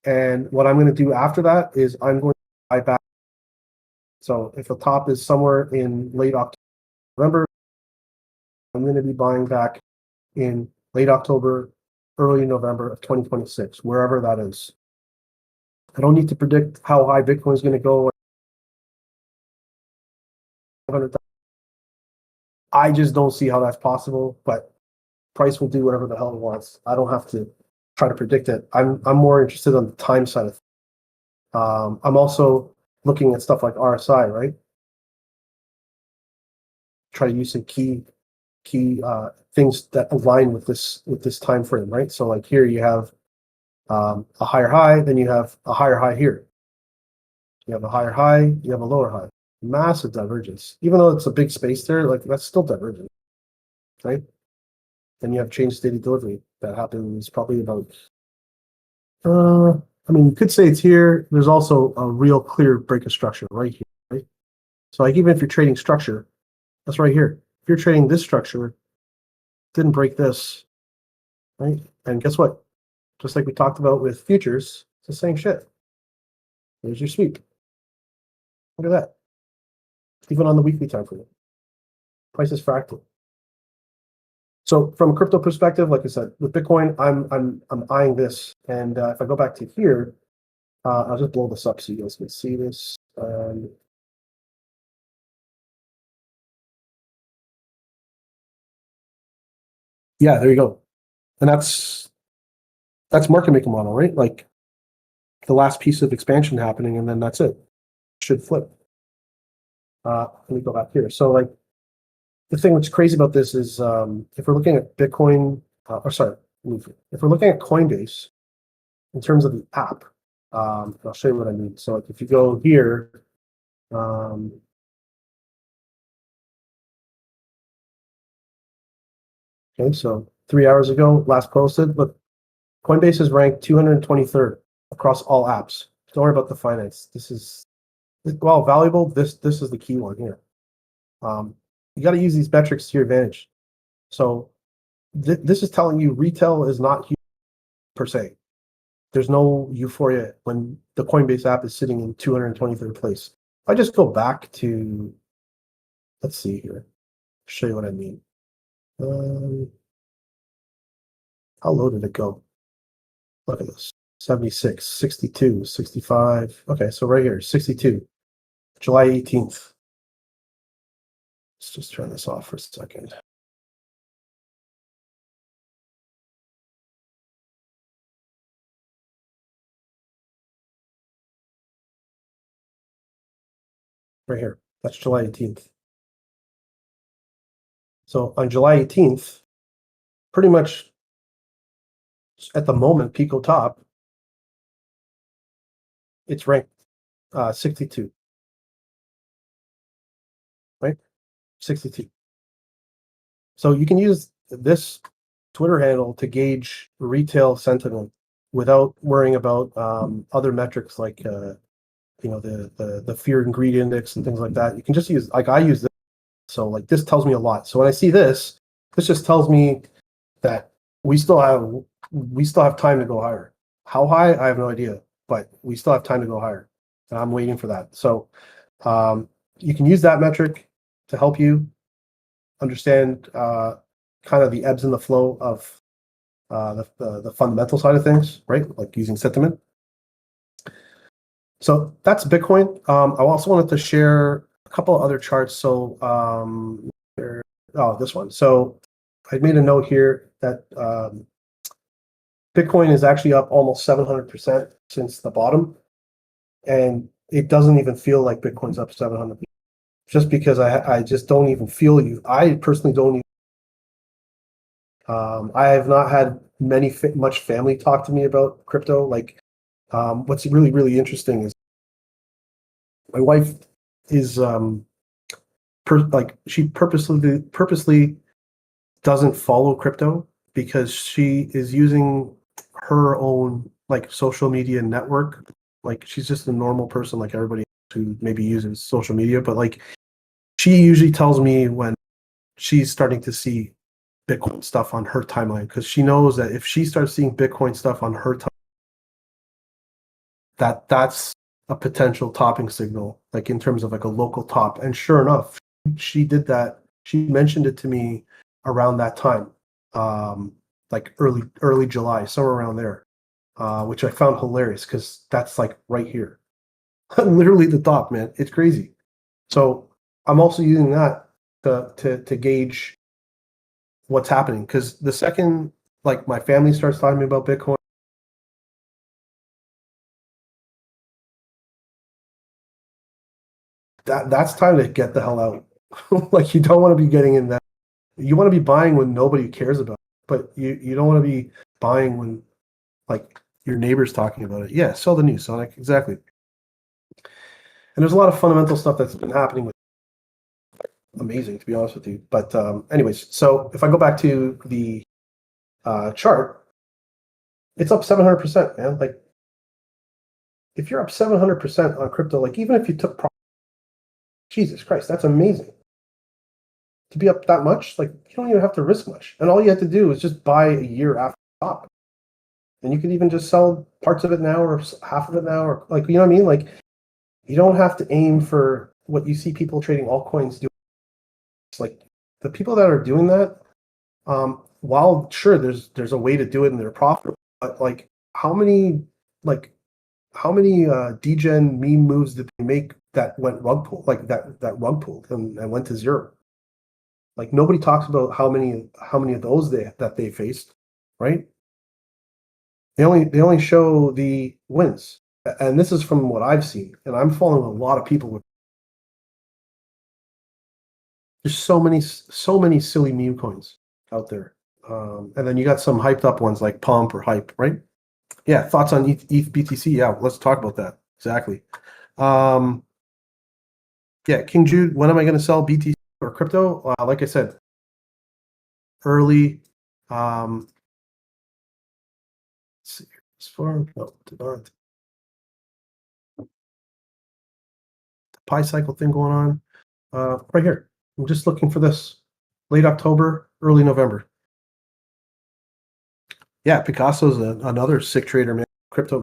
And what I'm going to do after that is I'm going to buy back. So if the top is somewhere in late October, November, I'm going to be buying back in late October, early November of 2026, wherever that is. I don't need to predict how high Bitcoin is going to go. I just don't see how that's possible, but price will do whatever the hell it wants. I don't have to try to predict it. I'm more interested on the time side of things. I'm also looking at stuff like RSI, right? Try to use some key things that align with this time frame, right? So like here you have a higher high, then you have a higher high here. You have a higher high, you have a lower high. Massive divergence. Even though it's a big space there, like that's still divergent, right? Then you have change state delivery that happens probably about. I mean, you could say it's here. There's also a real clear break of structure right here, right? So like even if you're trading structure, that's right here. If you're trading this structure, didn't break this, right? And guess what? Just like we talked about with futures, it's the same shit. There's your sweep. Look at that. Even on the weekly time frame, price is fractal. So from a crypto perspective, like I said, with Bitcoin, I'm eyeing this, and if I go back to here, I'll just blow this up so you guys can see this. Yeah, there you go, and that's market making model, right? Like the last piece of expansion happening, and then that's it. Should flip. Let me go back here. So like the thing that's crazy about this is if we're looking at Bitcoin, if we're looking at Coinbase in terms of the app, I'll show you what I mean. So if you go here, Okay, so 3 hours ago, last posted. Look, Coinbase is ranked 223rd across all apps. Don't worry about the finance. This is, well, valuable. This is the key one here. You got to use these metrics to your advantage. So this is telling you retail is not huge per se. There's no euphoria when the Coinbase app is sitting in 223rd place. I just go back to, let's see here, show you what I mean. How low did it go? Look at this, 76, 62, 65. Okay, so right here, 62, July 18th. Let's just turn this off for a second. Right here, that's July 18th. So on July 18th, pretty much at the moment, Pico Top, it's ranked 62, right? 62. So you can use this Twitter handle to gauge retail sentiment without worrying about other metrics like the fear and greed index and things like that. You can just use, like, I use this. So like this tells me a lot. So when I see this just tells me that we still have time to go higher. How high? I have no idea, but we still have time to go higher. And I'm waiting for that. So you can use that metric to help you understand kind of the ebbs and the flow of the fundamental side of things, right? Like using sentiment. So that's Bitcoin. I also wanted to share a couple of other charts. So this one. So I made a note here that Bitcoin is actually up almost 700% since the bottom, and it doesn't even feel like Bitcoin's up 700%. Just because I just don't even feel you. I personally don't even. I have not had much family talk to me about crypto. Like, what's really, really interesting is my wife is she purposely doesn't follow crypto because she is using her own like social media network. Like, she's just a normal person like everybody else who maybe uses social media, but like she usually tells me when she's starting to see Bitcoin stuff on her timeline, because she knows that if she starts seeing Bitcoin stuff on her timeline, that's a potential topping signal, like in terms of like a local top. And sure enough, she did that. She mentioned it to me around that time, like early July, somewhere around there, which I found hilarious because that's like right here, literally the top, man. It's crazy. So I'm also using that to gauge what's happening, because the second like my family starts talking to me about Bitcoin, that's time to get the hell out. Like, you don't want to be getting in that. You want to be buying when nobody cares about it, but you don't want to be buying when like your neighbor's talking about it. Yeah, sell the news, Sonic. Exactly. And there's a lot of fundamental stuff that's been happening with amazing, to be honest with you. But anyways, so if I go back to the chart, it's up 700%, man. Like, if you're up 700% on crypto, like even if you took profit, Jesus Christ, that's amazing. To be up that much, like you don't even have to risk much. And all you have to do is just buy a year after the top. And you can even just sell parts of it now or half of it now, or like, you know what I mean? Like, you don't have to aim for what you see people trading altcoins do. It's like the people that are doing that, while sure there's a way to do it and they're profitable, but like how many degen meme moves did they make that went rug pull, like that rug pulled and went to zero? Like, nobody talks about how many of those they faced, right? They only show the wins, and this is from what I've seen, and I'm following a lot of people with. There's so many silly meme coins out there, and then you got some hyped up ones like Pump or Hype, right? Yeah, thoughts on ETH BTC? Yeah, let's talk about that. Exactly. Yeah, King Jude. When am I going to sell BTC or crypto? Like I said, early Let's see here. This form, no, did not. The pi cycle thing going on. Right here. I'm just looking for this. Late October, early November. Yeah, Picasso's another sick trader, man. Crypto.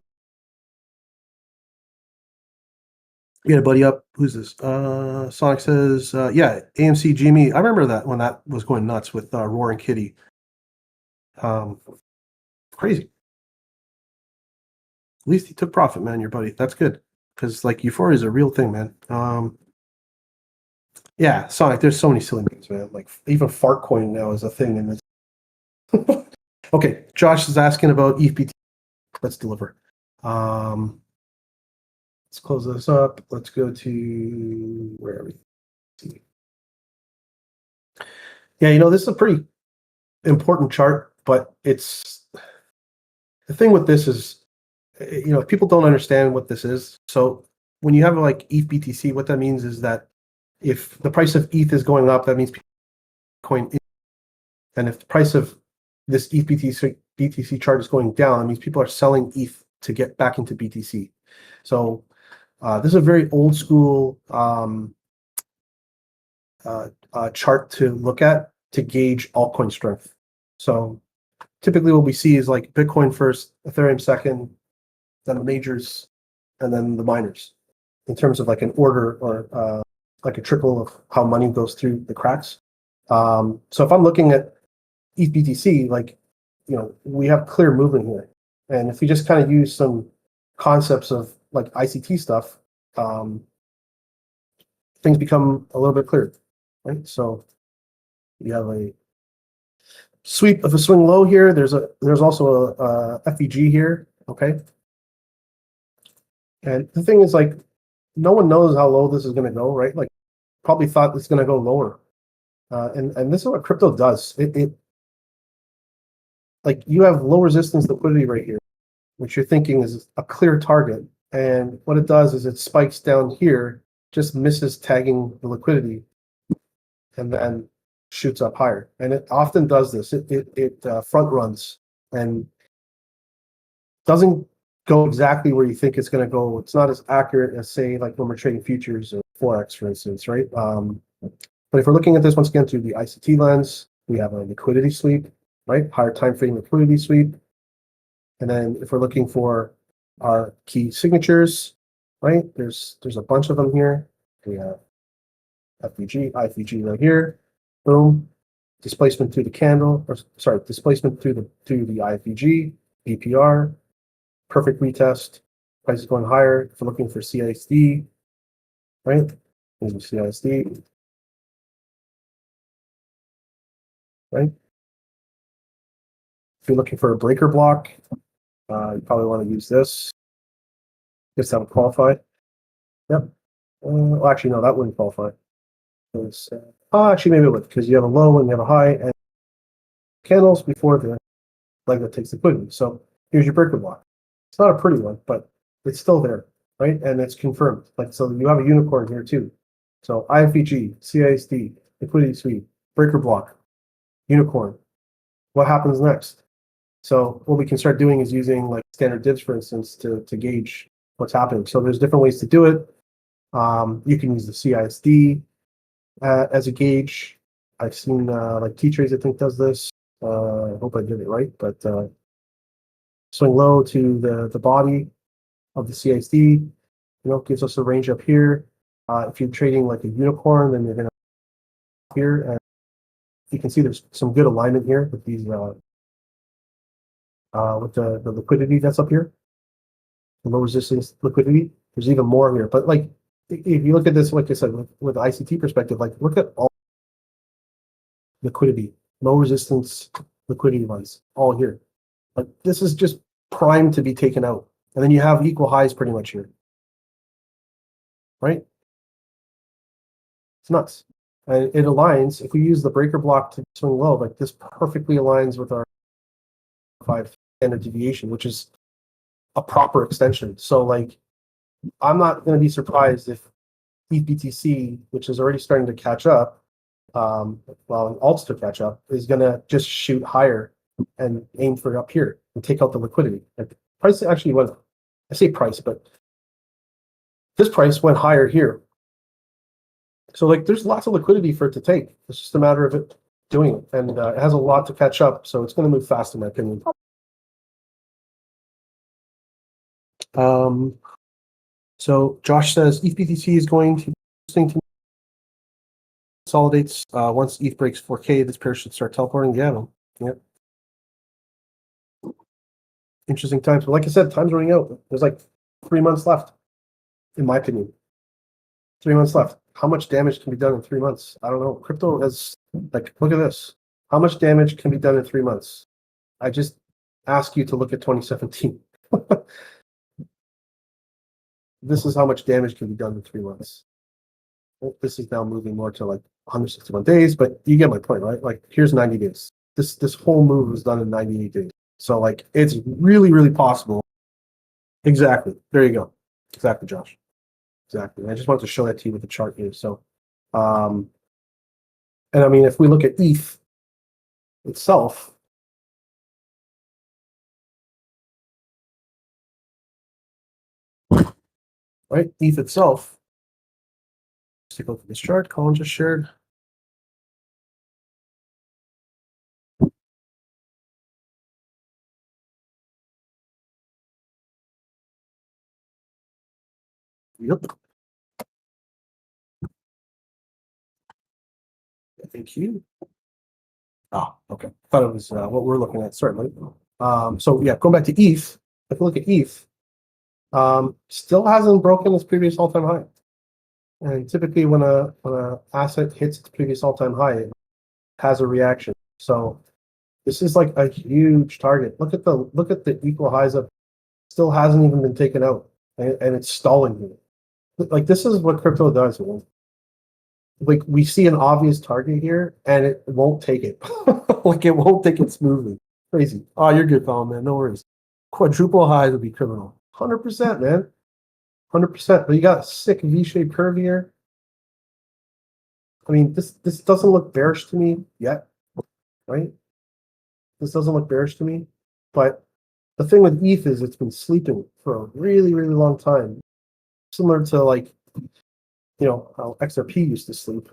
Yeah, buddy up. Who's this? Sonic says, yeah, AMC GME. I remember that when that was going nuts with Roaring Kitty. Crazy. At least he took profit, man, your buddy. That's good. Because like euphoria is a real thing, man. Yeah, Sonic, there's so many silly names, man. Like even Fartcoin now is a thing in this. Okay, Josh is asking about ETH. Let's deliver. Let's close this up. Let's go to where are we? Yeah, you know, this is a pretty important chart, but it's the thing with this is, you know, people don't understand what this is. So when you have like ETH BTC, what that means is that if the price of ETH is going up, that means coin, and if the price of this ETH BTC chart is going down, that means people are selling ETH to get back into BTC. So this is a very old school chart to look at to gauge altcoin strength. So typically what we see is like Bitcoin first, Ethereum second, then the majors, and then the miners in terms of like an order or like a trickle of how money goes through the cracks. So if I'm looking at ETH BTC, like, you know, we have clear movement here. And if we just kind of use some concepts of like ICT stuff, things become a little bit clearer, right? So you have a sweep of a swing low here. There's also a FEG here, okay? And the thing is, like, no one knows how low this is going to go, right? Like, probably thought it's going to go lower. And this is what crypto does. It like you have low resistance liquidity right here, which you're thinking is a clear target. And what it does is it spikes down here, just misses tagging the liquidity, and then shoots up higher. And it often does this. It front runs and doesn't go exactly where you think it's going to go. It's not as accurate as, say, like when we're trading futures or forex, for instance, right? But if we're looking at this once again through the ICT lens, we have a liquidity sweep, right? Higher time frame liquidity sweep. And then if we're looking for our key signatures, right? There's a bunch of them here. We have FVG, IVG right here. Boom. Displacement through the candle, or sorry, displacement through the IVG, BPR, perfect retest. Price is going higher. If we're looking for CISD, right? Here's CISD. Right? If you're looking for a breaker block, you probably want to use this. Just have it qualified. Yep. Well, actually, no, that wouldn't qualify. Actually, maybe it would, because you have a low and you have a high, and candles before the leg that takes liquidity. So here's your breaker block. It's not a pretty one, but it's still there, right? And it's confirmed. Like, so you have a unicorn here too. So IFEG, CISD, liquidity sweep, breaker block, unicorn. What happens next? So what we can start doing is using like standard divs, for instance, to gauge what's happening. So there's different ways to do it. You can use the CISD as a gauge. I've seen like T-Trades, I think, does this. I hope I did it right, but swing low to the body of the CISD, you know, gives us a range up here. If you're trading like a unicorn, then you're going to here, and you can see there's some good alignment here with these with the liquidity that's up here, the low resistance liquidity. There's even more here, but like if you look at this, like I said, with ICT perspective, like look at all liquidity, low resistance liquidity ones, all here. Like this is just primed to be taken out, and then you have equal highs pretty much here, right? It's nuts. And it aligns, if we use the breaker block to swing low, like this perfectly aligns with our 5 standard deviation, which is a proper extension. So like, I'm not going to be surprised if ETH BTC, which is already starting to catch up, while alts to catch up, is going to just shoot higher and aim for up here and take out the liquidity. Like, price actually went, I say price, but this price went higher here. So like there's lots of liquidity for it to take. It's just a matter of it doing it. And it has a lot to catch up. So it's going to move fast in my opinion. So Josh says ETH-BTC is going to be interesting to consolidates. Once ETH breaks 4K, this pair should start teleporting. Yeah. Yep. Interesting times. But like I said, time's running out. There's like 3 months left, in my opinion. 3 months left. How much damage can be done in 3 months? I don't know. Crypto has, like, look at this. How much damage can be done in 3 months? I just ask you to look at 2017. This is how much damage can be done in 3 months. This is now moving more to like 161 days, but you get my point, right? Like, here's 90 days. This whole move was done in 98 days. So like, it's really, really possible. Exactly. There you go. Exactly, Josh. Exactly. I just wanted to show that to you with the chart here. So, and I mean, if we look at ETH itself, right? ETH itself. Let's take a look at this chart. Colin just shared. Yep. Thank you. Ah, okay. Thought it was what we're looking at, certainly. So yeah, going back to ETH, if you look at ETH, still hasn't broken its previous all-time high. And typically when a asset hits its previous all-time high, it has a reaction. So this is like a huge target. Look at the equal highs up. Still hasn't even been taken out, and it's stalling here. Like, this is what crypto does, man. Like, we see an obvious target here, and it won't take it. Like, it won't take it smoothly. Crazy. Oh, you're good, Colin, man. No worries. Quadruple highs would be criminal. 100%, man. 100%. But you got a sick V-shaped curve here. I mean, this doesn't look bearish to me yet, right? This doesn't look bearish to me. But the thing with ETH is it's been sleeping for a really, really long time. Similar to, like, you know, how XRP used to sleep.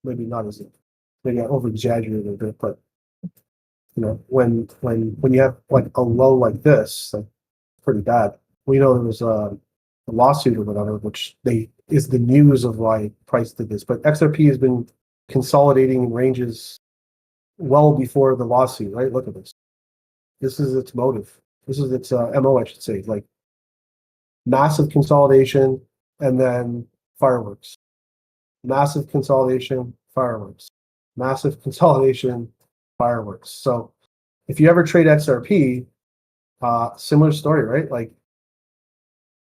Maybe not as, maybe I over exaggerated a bit, but you know, when you have like a low like this, like, pretty bad. We know there was a lawsuit or whatever, which is the news of why price did this. But XRP has been consolidating in ranges well before the lawsuit, right? Look at this. This is its motive. This is its MO, I should say. Like, massive consolidation and then fireworks. Massive consolidation, fireworks. Massive consolidation, fireworks. So if you ever trade XRP, similar story, right? Like,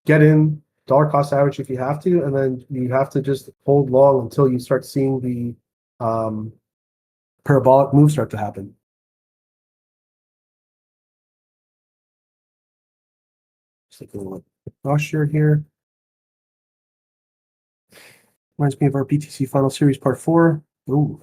get in dollar cost average if you have to, and then you have to just hold long until you start seeing the parabolic move start to happen. Just taking a look at posture here. Reminds me of our BTC Final Series Part 4. Ooh.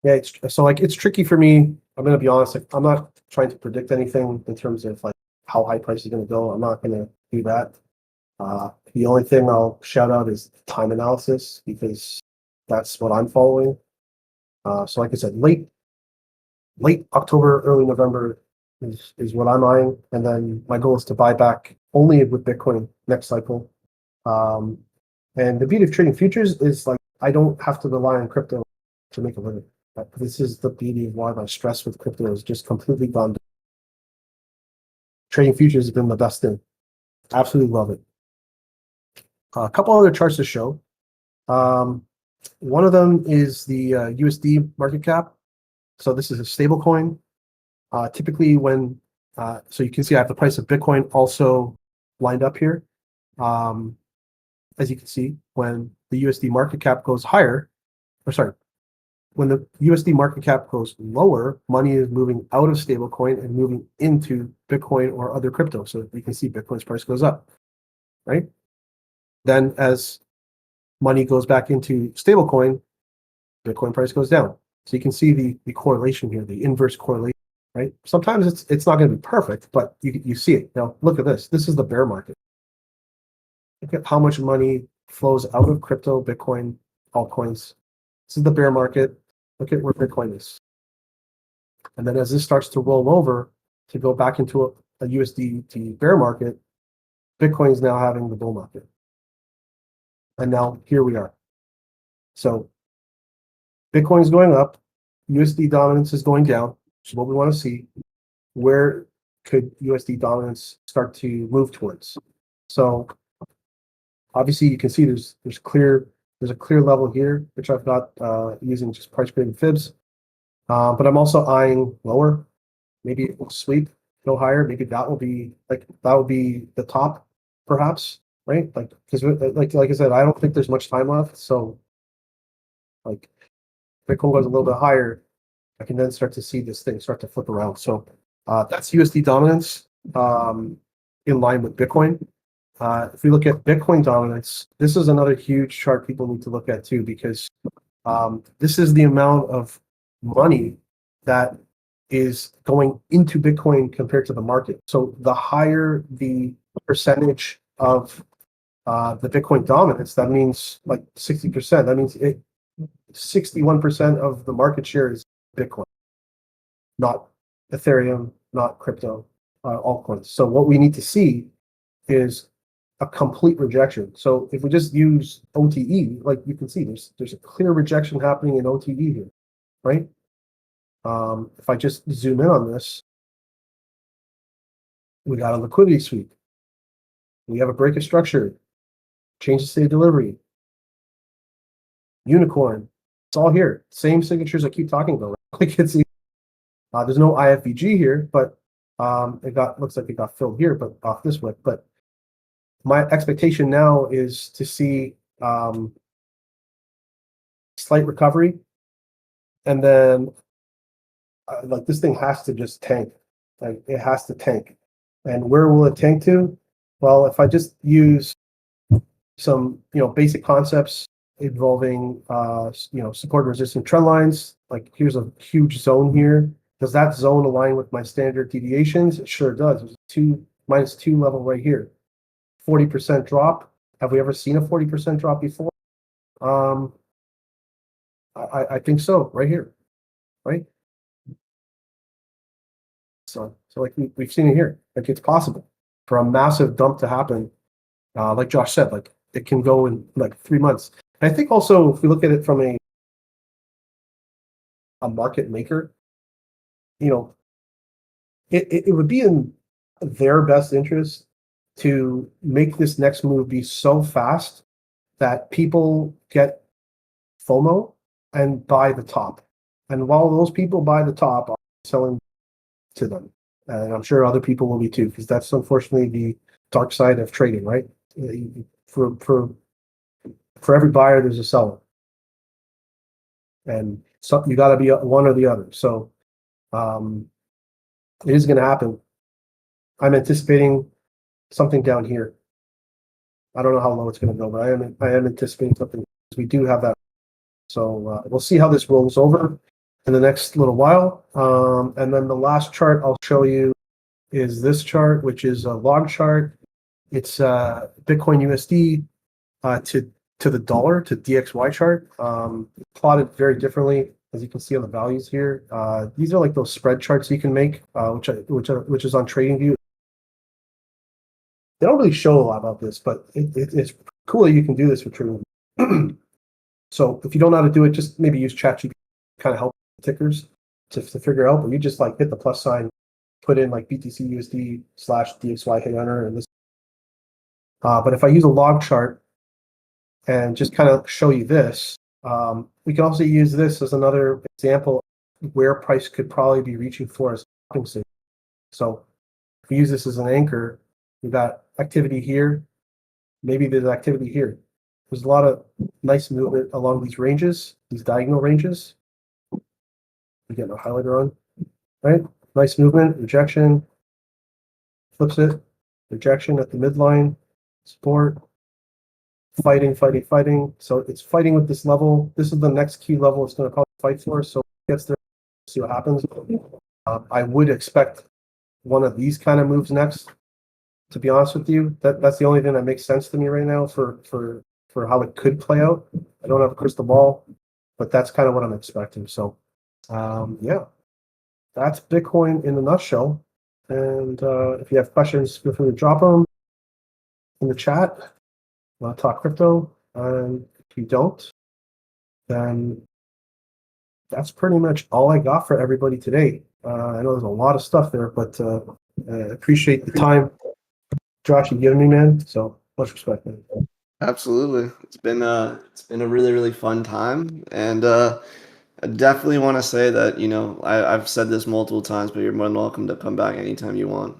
Yeah, it's tricky for me. I'm gonna be honest. Like, I'm not trying to predict anything in terms of like how high price is gonna go. I'm not gonna do that. The only thing I'll shout out is time analysis, because that's what I'm following. So like I said, late October, early November is what I'm eyeing, and then my goal is to buy back only with Bitcoin next cycle. And the beauty of trading futures is, like, I don't have to rely on crypto to make a living. This is the beauty of why my stress with crypto is just completely gone down. Trading futures has been the best thing. Absolutely love it. A couple other charts to show. One of them is the USD market cap. So this is a stable coin. Typically when, so you can see I have the price of Bitcoin also lined up here. As you can see, when the USD market cap goes higher, or sorry, when the USD market cap goes lower, money is moving out of stablecoin and moving into Bitcoin or other crypto. So you can see Bitcoin's price goes up, right? Then as money goes back into stablecoin, Bitcoin price goes down. So you can see the correlation here, the inverse correlation, right? Sometimes it's not going to be perfect, but you see it. Now look at this. This is the bear market. Look at how much money flows out of crypto, Bitcoin, altcoins. This is the bear market. Look at where Bitcoin is. And then as this starts to roll over to go back into a USDT bear market, Bitcoin is now having the bull market. And now here we are. So Bitcoin is going up, USD dominance is going down, which is what we want to see. Where could USD dominance start to move towards? So obviously you can see there's a clear level here, which I've got using just price graded fibs. But I'm also eyeing lower. Maybe it will sweep, go higher. Maybe that will be the top, perhaps, right? Like, because like I said, I don't think there's much time left. So like Bitcoin goes a little bit higher, I can then start to see this thing start to flip around. So that's USD dominance in line with Bitcoin. If we look at Bitcoin dominance, this is another huge chart people need to look at too, because this is the amount of money that is going into Bitcoin compared to the market. So the higher the percentage of the Bitcoin dominance, that means like 60%. That means 61% of the market share is Bitcoin, not Ethereum, not crypto, altcoins. So what we need to see is a complete rejection. So if we just use OTE, like you can see, there's a clear rejection happening in OTE here, right? If I just zoom in on this, we got a liquidity sweep. We have a break of structure, change the state of delivery, unicorn. It's all here. Same signatures I keep talking about. Like it's there's no IFVG here, but looks like it got filled here, but off this way. But my expectation now is to see slight recovery, and then like this thing has to just tank. Like it has to tank. And where will it tank to? Well, if I just use some basic concepts involving support and resistance trend lines, like here's a huge zone here. Does that zone align with my standard deviations? It sure does. There's a -2 level right here. 40% drop. Have we ever seen a 40% drop before? I think so, right here, right? So like we've seen it here. Like it's possible for a massive dump to happen. Like Josh said, like it can go in like 3 months. And I think also if we look at it from a market maker, it would be in their best interest to make this next move be so fast that people get FOMO and buy the top. And while those people buy the top, I'm selling to them. And I'm sure other people will be too, because that's unfortunately the dark side of trading, right? For every buyer, there's a seller. And so you got to be one or the other. So it is going to happen. I'm anticipating something down here. I don't know how low it's going to go, but I am anticipating something. We do have that. So we'll see how this rolls over in the next little while. And then the last chart I'll show you is this chart, which is a log chart. It's Bitcoin USD to the dollar, to DXY chart, plotted very differently, as you can see on the values here. These are like those spread charts you can make, which is on TradingView. They don't really show a lot about this, but it's cool that you can do this with TradingView. So if you don't know how to do it, just maybe use ChatGPT to kind of help tickers to figure out, but you just like hit the plus sign, put in like BTC USD / DXY hit enter, and this. But if I use a log chart and just kind of show you this, we can also use this as another example of where price could probably be reaching for as stopping signal. So if we use this as an anchor, we've got activity here. Maybe there's activity here. There's a lot of nice movement along these ranges, these diagonal ranges. We get a highlighter on, right? Nice movement, rejection, flips it, rejection at the midline, support, fighting. So it's fighting with this level. This is the next key level it's going to probably fight for. So it gets there, see what happens. I would expect one of these kind of moves next. To be honest with you, that's the only thing that makes sense to me right now for how it could play out. I don't have a crystal ball, but that's kind of what I'm expecting. So, yeah, that's Bitcoin in a nutshell. And if you have questions, feel free to drop them in the chat. Want to talk crypto? And if you don't, then that's pretty much all I got for everybody today. I know there's a lot of stuff there, but I appreciate the time, Josh, you giving me, man. So much respect, man. Absolutely. It's been a really, really fun time. And I definitely want to say that, I've said this multiple times, but you're more than welcome to come back anytime you want.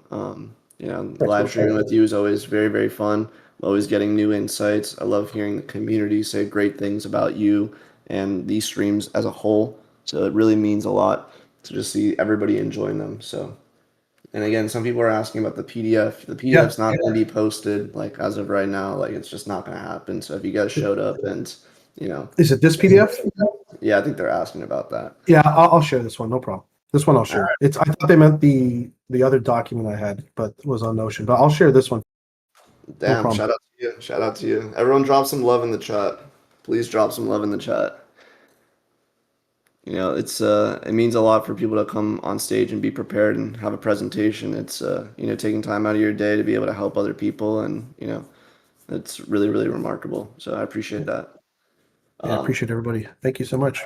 Live streaming with you is always very, very fun. Always getting new insights. I love hearing the community say great things about you and these streams as a whole. So it really means a lot to just see everybody enjoying them. So, and again, some people are asking about the PDF. The PDF's not going to be posted like as of right now. Like it's just not going to happen. So if you guys showed up and, Is it this PDF? yeah, I think they're asking about that. Yeah, I'll share this one. No problem. This one I'll share. I thought they meant the other document I had, but was on Notion. But I'll share this one. Damn, problem. shout out to you. Shout out to you. Everyone drop some love in the chat. Please drop some love in the chat. It means a lot for people to come on stage and be prepared and have a presentation. It's taking time out of your day to be able to help other people, and it's really, really remarkable. So I appreciate that. Yeah, I appreciate everybody. Thank you so much.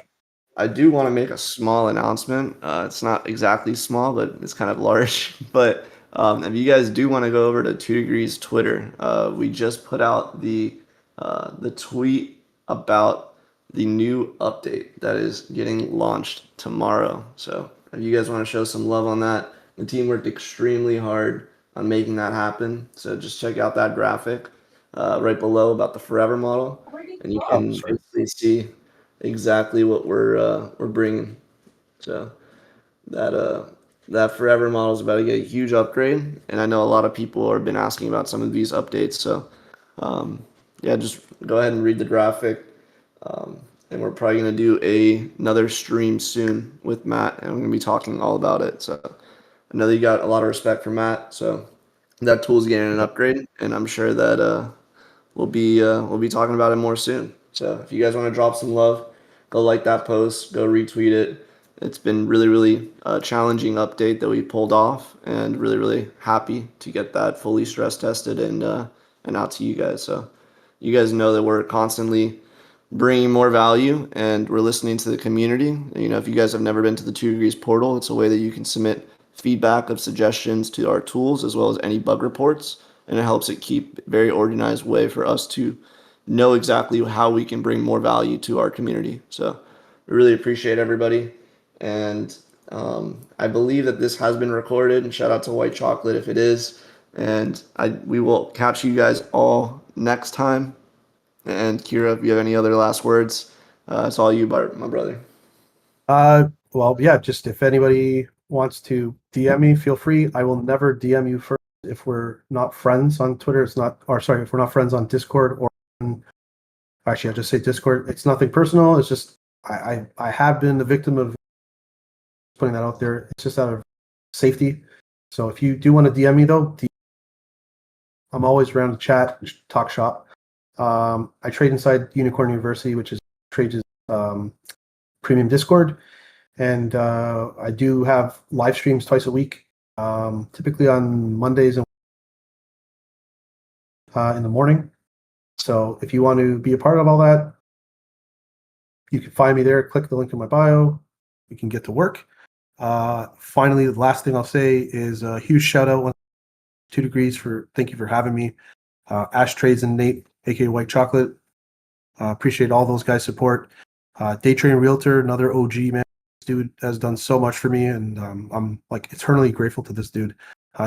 I do want to make a small announcement. It's not exactly small, but it's kind of large. But if you guys do want to go over to 2 Degrees Twitter, we just put out the tweet about the new update that is getting launched tomorrow. So if you guys want to show some love on that, the team worked extremely hard on making that happen. So just check out that graphic right below about the forever model, and you can basically see exactly what we're bringing. So that forever model is about to get a huge upgrade, and I know a lot of people have been asking about some of these updates. So yeah, just go ahead and read the graphic. And we're probably gonna do another stream soon with Matt, and we're gonna be talking all about it. So I know that you got a lot of respect for Matt, so that tool's getting an upgrade, and I'm sure that we'll be talking about it more soon. So if you guys want to drop some love, go like that post, go retweet it. It's been really, really challenging update that we pulled off, and really, really happy to get that fully stress tested and out to you guys. So you guys know that we're constantly bringing more value, and we're listening to the community. If you guys have never been to the 2 Degrees portal, it's a way that you can submit feedback of suggestions to our tools as well as any bug reports, and it helps it keep a very organized way for us to know exactly how we can bring more value to our community. So we really appreciate everybody, and I believe that this has been recorded, and shout out to White Chocolate if it is, and we will catch you guys all next time. And Kira, if you have any other last words, it's all you, my brother. Well, yeah, just if anybody wants to DM me, feel free. I will never DM you first if we're not friends on Twitter. If we're not friends on Discord or actually, I'll just say Discord. It's nothing personal. It's just I have been the victim of putting that out there. It's just out of safety. So if you do want to DM me though, I'm always around to chat, talk shop. I trade inside Unicorn University, which is Trade's premium Discord, and I do have live streams twice a week, typically on Mondays and in the morning. So if you want to be a part of all that, you can find me there. Click the link in my bio. You can get to work. Finally, the last thing I'll say is a huge shout out 2 Degrees thank you for having me. Ash Trades and Nate, aka White Chocolate. Appreciate all those guys' support. Day Trading Realtor, another OG, man. This dude has done so much for me, and I'm like eternally grateful to this dude.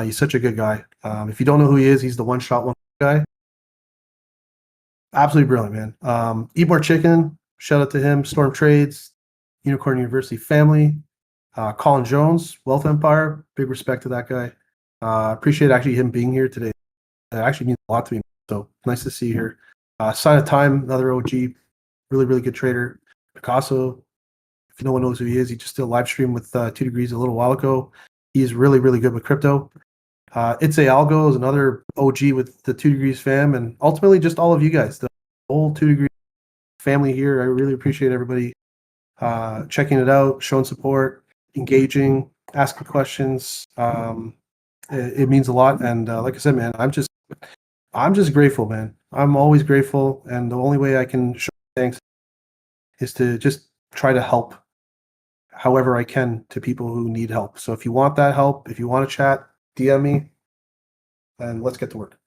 He's such a good guy. If you don't know who he is, he's the one-shot one guy. Absolutely brilliant, man. Eat More Chicken, shout out to him. Storm Trades, Unicorn University family. Colin Jones, Wealth Empire, big respect to that guy. Appreciate actually him being here today. It actually means a lot to me. So nice to see you here. Sign of Time, another OG, really, really good trader. Picasso, if no one knows who he is, he just did a live stream with 2 Degrees a little while ago. He's really, really good with crypto. It's a Algo is another OG with the 2 Degrees fam, and ultimately just all of you guys, the whole 2 Degrees family here. I really appreciate everybody checking it out, showing support, engaging, asking questions. It means a lot, and like I said, man, I'm just grateful, man. I'm always grateful, and the only way I can show thanks is to just try to help however I can to people who need help. So if you want that help, if you want to chat, DM me, and let's get to work.